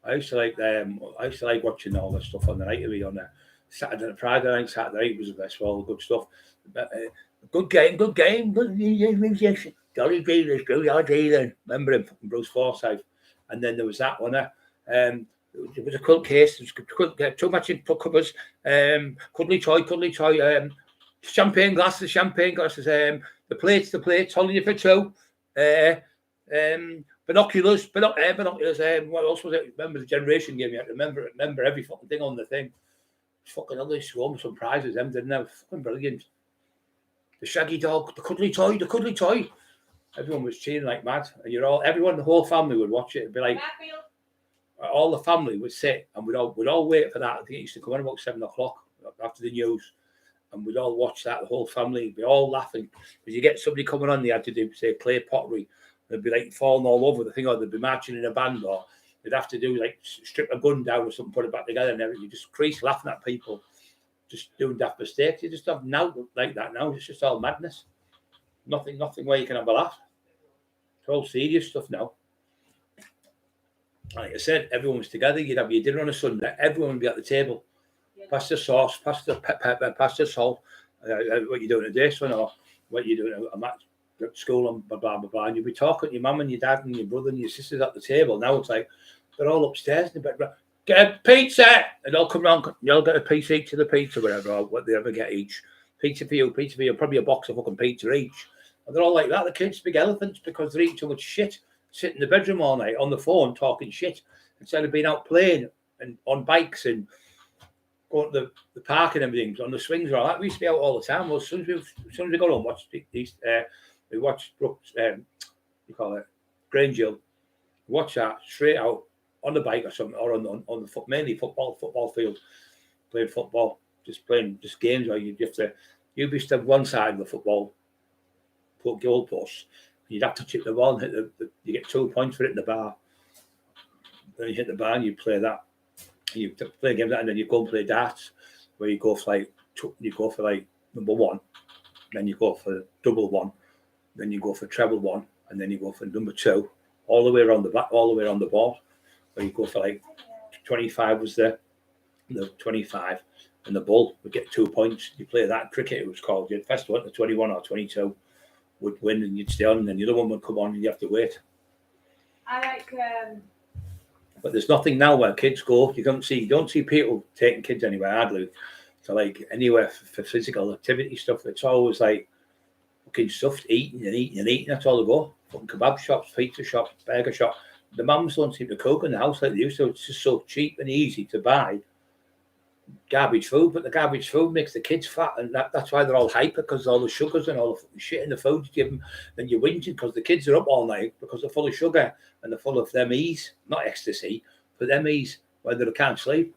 I used to like watching all that stuff on the night of me on a Saturday night was the best for all the good stuff. Good game. Jolly Dealers, remember him, Bruce Forsyth. And then there was that one. There was a quilt case. There was too much in cupboards. Cuddly toy. Champagne glasses. The plates, holding you for two. Binoculars. What else was it? Remember the generation game? You had to remember every fucking thing on the thing. Fucking hell, they swore some prizes, them didn't they? Fucking brilliant. The shaggy dog, the cuddly toy. Everyone was cheering like mad, and everyone, the whole family would watch it. It'd be like all the family would sit, and we'd all wait for that. I think it used to come on about 7 o'clock after the news, and we'd all watch that. The whole family would be all laughing because you get somebody coming on. They had to do say clay pottery. They'd be like falling all over the thing, or they'd be marching in a band, or they'd have to do like strip a gun down or something, put it back together, and everything. You just crease laughing at people, just doing daft mistakes. You just have now like that now. It's just all madness. Nothing where you can have a laugh. It's all serious stuff now. Like I said, everyone was together. You'd have your dinner on a Sunday. Everyone would be at the table. Pass the sauce, pass the pepper, pass the salt. What you doing today, son? Or what you doing? I'm at school and blah, blah, blah, blah. And you'd be talking to your mum and your dad and your brother and your sisters at the table. Now it's like they're all upstairs in the bed. Get a pizza! And they'll come round. You'll get a piece each of the pizza, whatever, or what they ever get each. Pizza for you, probably a box of fucking pizza each. And they're all like that. The kids, big elephants, because they're eating too much shit. Sit in the bedroom all night on the phone talking shit instead of being out playing and on bikes and going to the park and everything, on the swings and all that. We used to be out all the time. Well, as soon as we got home, we watched Brooks, you call it, Grange Hill. Watch that straight out on the bike or something, or on the mainly football field, playing football, just games where you used to have one side of the football, put goalposts. You'd have to chip the ball and hit you get 2 points for it in the bar. Then you hit the bar and you play that. You play games and then you go and play darts, where you go for like number one, then you go for double one, then you go for treble one, and then you go for number two, all the way around the back, all the way around the board, where you go for like 25 was the 25, and the bull would get 2 points. You play that. Cricket, it was called. You'd first one to 21 or 22 would win, and you'd stay on, and then the other one would come on, and you have to wait. I like. But there's nothing now where kids go. You don't see people taking kids anywhere hardly to like anywhere for physical activity stuff. It's always like fucking stuff, eating. That's all they go. Fucking kebab shops, pizza shops, burger shops. The mums don't seem to cook in the house like they used to. It's just so cheap and easy to buy garbage food, but the garbage food makes the kids fat, and that's why they're all hyper, because all the sugars and all the shit in the food you give them, and you're whinging because the kids are up all night because they're full of sugar and they're full of them ease, not ecstasy, but them ease, whether they can't sleep.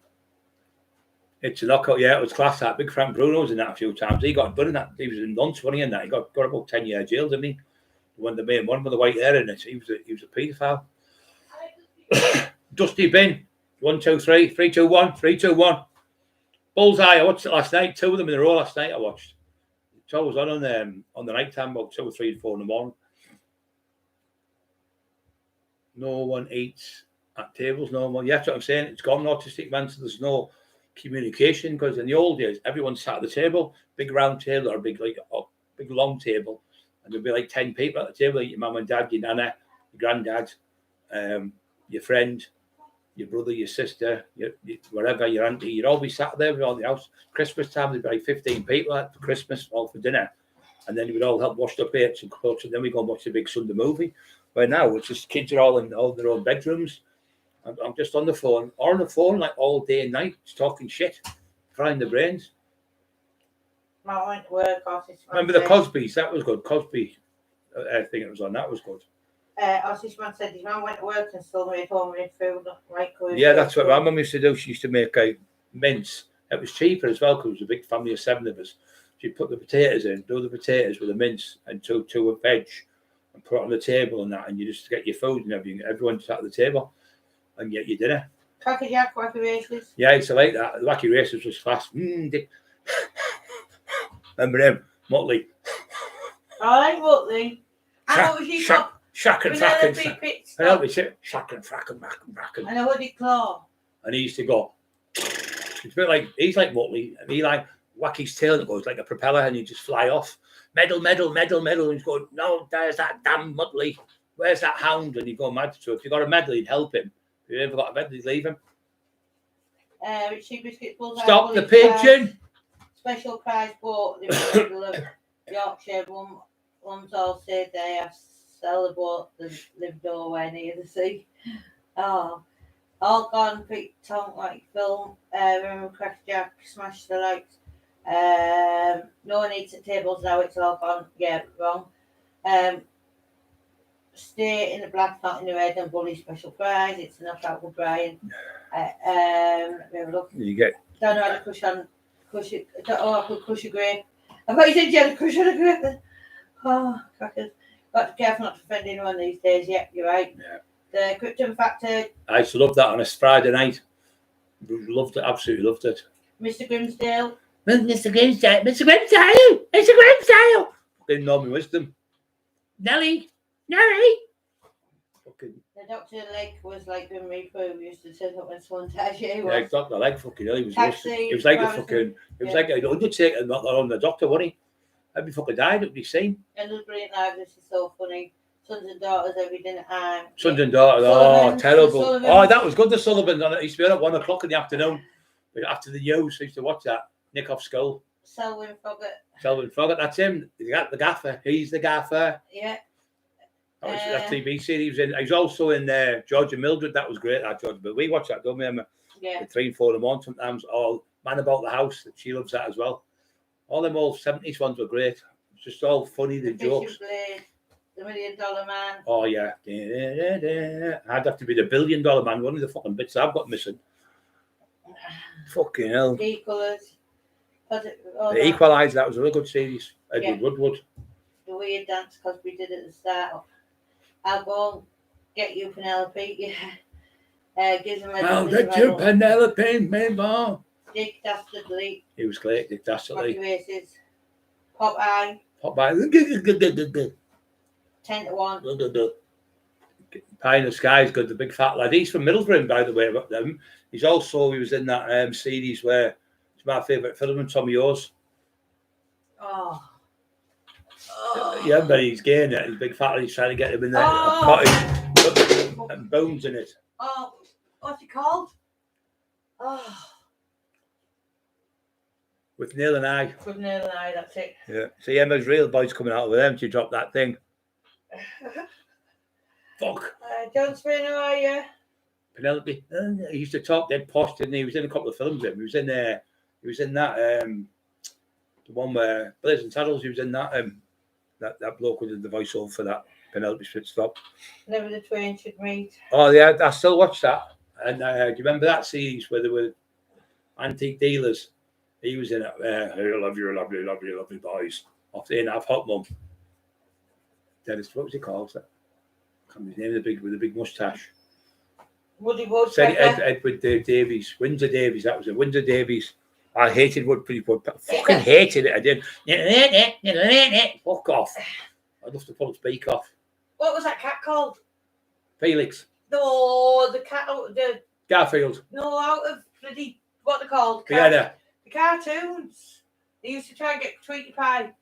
It's a knockout. Yeah, it was class. That big Frank Bruno was in that a few times. He got done in that. He was in nonce, wasn't he? In that, he got about 10-year jail, didn't he? When the main one with the white hair in it, he was a paedophile. Dusty Bin, 1, 2, 3, 3, 2, 1, 3, 2, 1. Bullseye, I watched it last night. 2 of them in a row last night I watched. It's always on the night time, about 2 or 3 and 4 in the morning. No one eats at tables no more. Yeah, that's what I'm saying. It's gone autistic, man, so there's no communication, because in the old days, everyone sat at the table, big round table or big long table, and there'd be like 10 people at the table, like your mum and dad, your nana, your granddad, your friend, your brother, your sister, whatever, your auntie. You'd all be sat there with all the house. Christmas time, there'd be like 15 people at Christmas, all for dinner. and then we'd all help wash the plates and clothes, and then we go and watch the big Sunday movie. Where now it's just kids are all in their own bedrooms. I'm just on the phone like all day and night, just talking shit, frying the brains. I went to work. Remember the Cosby's? That was good. Cosby thing it was on. That was good. This man said his man went to work and still made homemade food. Yeah, that's what my mum used to do. She used to make mince. It was cheaper as well because it was a big family of 7 of us. She'd put the potatoes in, do the potatoes with the mince and two of veg, and put it on the table and that, and you just get your food and everything. Everyone sat at the table and get your dinner. Cracker Jack, Wacky Races. Yeah, it's like that. The Wacky Races was fast. Remember him? Motley. I like Motley. And what was he got? Shack and frack and and a hoodie claw. And he used to go. It's a bit like he's like Motley, and he like whack his tail and it goes like a propeller, and you just fly off. Medal. And he's going, no, there's that damn Motley. Where's that hound? And you go mad. So if you got a medal, you'd help him. If you never got a medal, you'd leave him. Richie Biscuit Bullseye. Stop the pigeon. Special prize boat in the middle of Yorkshire. Mums all said they have sell the boat that lived nowhere near the sea. Oh, all gone, big tongue like film. Remember Crack Jack, smash the lights. No one eats at tables now, it's all gone. Yeah, wrong. Stay in the black, not in the red, and bully special prize. It's enough out with Brian. Look. You get. Don't know how to crush on. I could crush a grape. I thought you said you had a crush on a grape. Oh, crackers. Got to be careful not to offend anyone these days. Yeah, you're right. Yeah. The Krypton Factor. I used to love that on a Friday night. Loved it, absolutely loved it. Mr. Grimsdale. Mr. Grimsdale. Fucking Norman Wisdom. Nelly. Fucking. The Dr. Leg was like when we used to turn up when someone touched you. Yeah, Dr. Leg fucking hell. He was Taxi, it was like a fucking. It was like an undertaker, not on the doctor, wasn't he? Every fucking died, it would be seen. And the brilliant live, this is so funny. Sons and daughters every dinner time. Sons and daughters, Sullivan, terrible. Sullivan. Oh, that was good, the Sullivan. It used to be at 1 o'clock in the afternoon. After the news, I used to watch that. Nick off Skull. Selwyn Foggett, that's him. The gaffer. He's the gaffer. Yeah. That was that TV series. He was also in George and Mildred. That was great, that George. But we watched that, don't we, Emma? Yeah. At 3 and 4 in the morning sometimes. All Man About the House. She loves that as well. All them old 70s ones were great. It's just all funny, the jokes. Blade, the $1 Million Man. Oh, yeah. I'd have to be the $1 billion man. One of the fucking bits I've got missing. Fucking hell. Equalers. The Equalizer, that was a really good series. Edward Woodward. The Weird Dance, because we did it at the start. I'll go and get you, Penelope. Yeah. Gives him I'll get you, Penelope, my mom. Dick Dastardly. He was great, Dick Dastardly. Races. Popeye. 10 to 1. Pie in the Sky is good, the big fat lad. He's from Middlesbrough, by the way. But he was in that series where it's my favourite film, and Tommy O's. Oh. Yeah, but he's gay in it. He's big fat lad. He's trying to get him in there. Cottage and bones in it. Oh, what's it called? Oh. With Neil and I. With Neil and I, that's it. Yeah. See, Emma's real boys coming out with them to drop that thing. Fuck. John Spin, how are you? Penelope. He used to talk dead posh, didn't he? He was in a couple of films with him. He was in there. He was in that. The one where Blazing Saddles. He was in that. That bloke who did the voiceover for that. Penelope Spitstop. Never the twain should meet. Oh yeah, I still watch that. And do you remember that series where there were antique dealers? He was in it. I love you, lovely, lovely, lovely boys. Off the In-Half Hot Mum. Dennis, what was he called? I can't remember his name, with the big moustache. Woody Wood. Edward Davies. Windsor Davies, that was it. Windsor Davies. I hated Woodford. Fucking hated it. I did. Fuck off. I'd love to pull its beak off. What was that cat called? Felix. No, the cat. The Garfield. No, out of bloody what they're called. Vienna. The cartoons. They used to try and get Tweety Pie.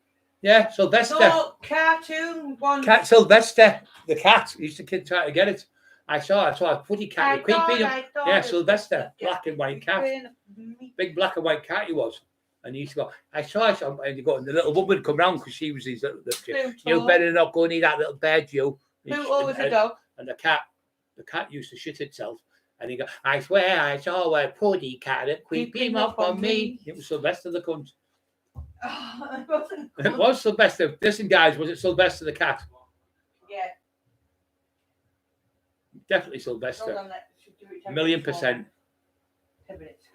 Yeah, Sylvester. No, cartoon one. Cat Sylvester. The cat. Used to kid try to get it. I saw a putty cat. Yeah, Sylvester. Black and white cat. Big black and white cat he was. And he used to go, I saw some, and you go, and the little woman would come round because she was his little, you Pluto. better not go near that little bed, you. Pluto was a dog. And the cat used to shit itself. And he go, I swear I saw a puddy cat that creeping up on me. It was Sylvester the cunt. Oh, it wasn't. It was Sylvester. Listen, guys, was it Sylvester the cat? Yeah. Definitely Sylvester. Hold on, should do it 1,000,000%. 10 minutes.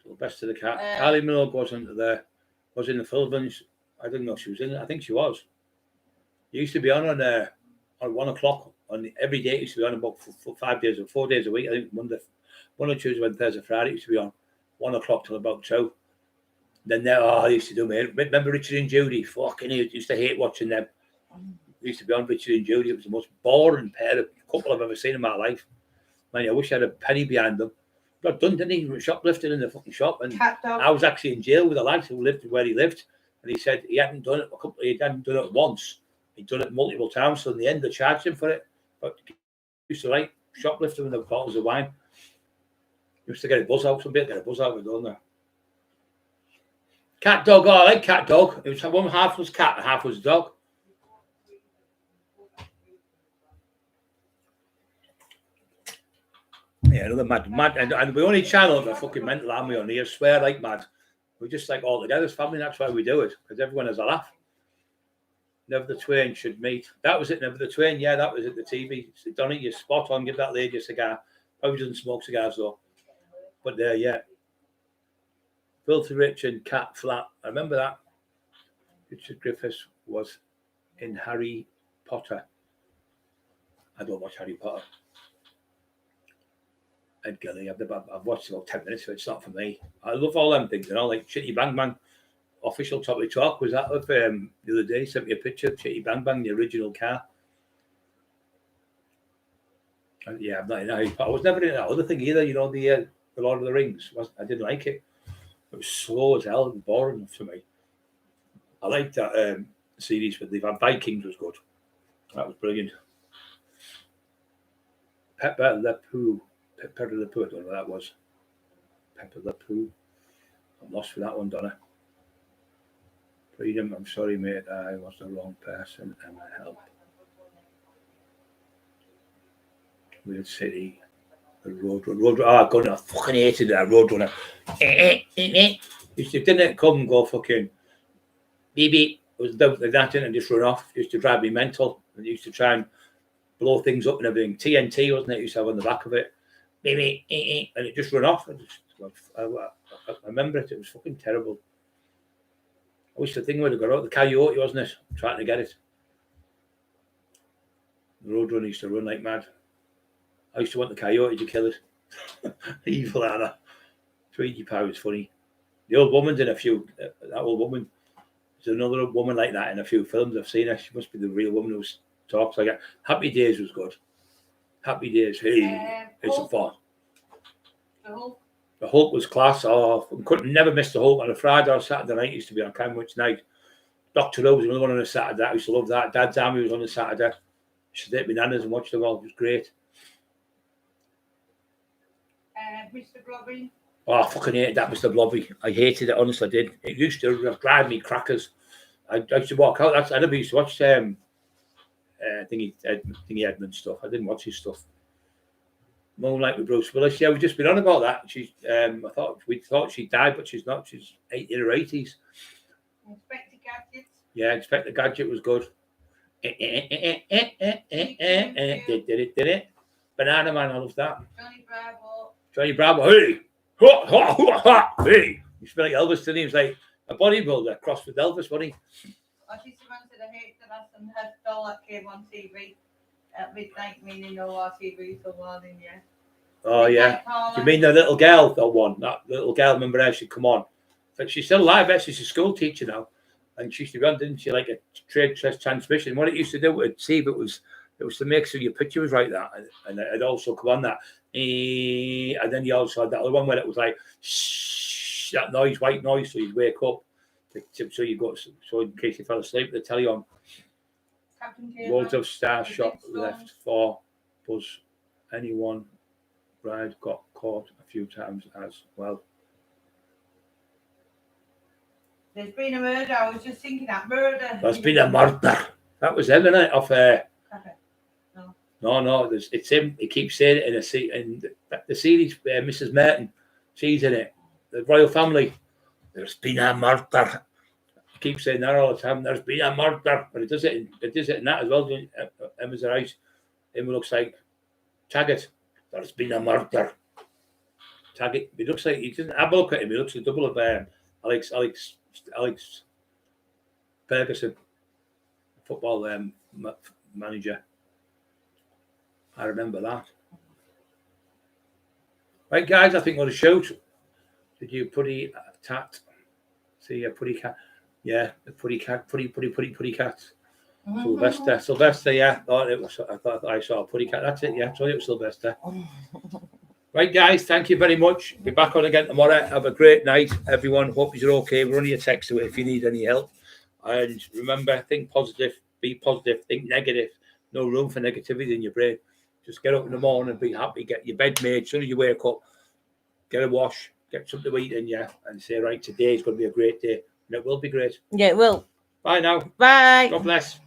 Sylvester the cat. Ali Minogue wasn't there. Was in the Philippines. I didn't know she was in it. I think she was. It used to be on 1 o'clock on every day. It used to be on about 5 days or 4 days a week. I think Monday, Tuesday, Wednesday, Thursday, Friday. It used to be on 1 o'clock till about 2. Then I used to do me. Remember Richard and Judy? Fucking, I used to hate watching them. It used to be on Richard and Judy. It was the most boring couple I've ever seen in my life. Man, I wish I had a penny behind them. Got done, didn't he? Shoplifting in the fucking shop, and I was actually in jail with a lad who lived where he lived, and he said he hadn't done it he hadn't done it once. He'd done it multiple times. So in the end, they charged him for it. But he used to like shoplifting with the bottles of wine. He used to get a buzz out. Some bit get a buzz out of it, don't they? Cat dog. Oh, I like cat dog. It was one half was cat, and half was dog. Yeah, another mad, and we only channel the fucking mental army on here. Swear like mad. We're just like all together as family. That's why we do it, because everyone has a laugh. Never the Twain should meet. That was it. Never the Twain. Yeah, that was it. The TV. Done it. You spot on. Give that lady a cigar. Probably doesn't smoke cigars though. But yeah. Filthy Rich and Cat Flat. I remember that. Richard Griffiths was in Harry Potter. I don't watch Harry Potter. Ed Gilly. I've watched about 10 minutes, so it's not for me. I love all them things, like Chitty Bang Bang. Official Topic Talk was that of the other day. Sent me a picture of Chitty Bang Bang, the original car. And yeah, I'm not in Harry Potter. I was never in that other thing either. The Lord of the Rings. I didn't like it. It was slow as hell and boring for me. I liked that series with the Vikings was good. That was brilliant. Pepper the Pooh. I don't know what that was. Pepper the Pooh. I'm lost for that one, Donna. Freedom, I'm sorry, mate. I was the wrong person and I help. Weird City. The Roadrunner. Oh, God, I fucking hated that Roadrunner. Didn't come and go fucking beep beep. It was that in and just run off. It used to drive me mental. And used to try and blow things up and everything. TNT, wasn't it? It used to have on the back of it. Beep beep, and it just run off. I remember it. It was fucking terrible. I wish the thing would have got out. The Coyote, wasn't it? Trying to get it. The Roadrunner used to run like mad. I used to want the Coyote to kill it. Evil Anna. Tweety Pie was funny. The old woman's in a few. That old woman. There's another woman like that in a few films. I've seen her. She must be the real woman who talks like that. Happy Days was good. Happy Days. Hey, it's a fun. The Hulk was class. Oh, couldn't never miss the Hulk on a Friday or Saturday night. It used to be on Cambridge night. Doctor Who was another one on a Saturday. I used to love that. Dad's Army was on a Saturday. I used to take my nanas and watch them all. It was great. Mr. Blobby. Oh, I fucking hated that, Mr. Blobby. I hated it, honestly, I did. It used to drive me crackers. I used to walk out. I never used to watch Thingy Edmund stuff. I didn't watch his stuff. Moonlight with Bruce Willis. Yeah, we've just been on about that. She's. We thought she died, but she's not. She's in her 80s. Inspector Gadget. Yeah, Inspector Gadget was good. Did it. Banana Man, I love that. Johnny Bravo. Hey, hey. You smell like Elvis, didn't he? He was like a bodybuilder crossed with Elvis, wasn't he? I used to run to the hate that and had all that came on TV at midnight, meaning no RTV till morning, yeah. Oh, yeah. You mean the little girl, that one? That little girl, remember how she'd come on? But she's still alive, she's a school teacher now. And she used to run, didn't she, like a trade transmission. What it used to do with TV, it was to make sure your picture was like that. And it'd also come on that. And then you also had that other one where it was like, shh, that noise, white noise, so you'd wake up. So you got, so in case you fell asleep, the telly on. Loads of stars shot left for Buzz. Anyone ride got caught a few times as well. There's been a murder. I was just thinking that murder. There's been a murder. That was him, innit? Of no, it's him. He keeps saying it in the series. Mrs. Merton, she's in it. The royal family. There's been a murder. He keeps saying that all the time. There's been a murder, but it does it in that as well. Emma's eyes. Emma looks like Taggart. There's been a murder. Taggart. He looks like he doesn't have a look at him. He looks like double of Alex Ferguson, football manager. I remember that. Right, guys, I think we'll shout. Did you putty tat? See a putty cat? Yeah, the putty cat, putty cat. Sylvester, yeah. I thought I saw a putty cat. That's it, yeah. Sorry, it was Sylvester. Right, guys, thank you very much. Be back on again tomorrow. Have a great night, everyone. Hope you're okay. We're only a text away if you need any help. And remember, think positive, be positive, think negative. No room for negativity in your brain. Just get up in the morning and be happy. Get your bed made. As soon as you wake up, get a wash, get something to eat in you, and say, right, today is going to be a great day. And it will be great. Yeah, it will. Bye now. Bye. God bless.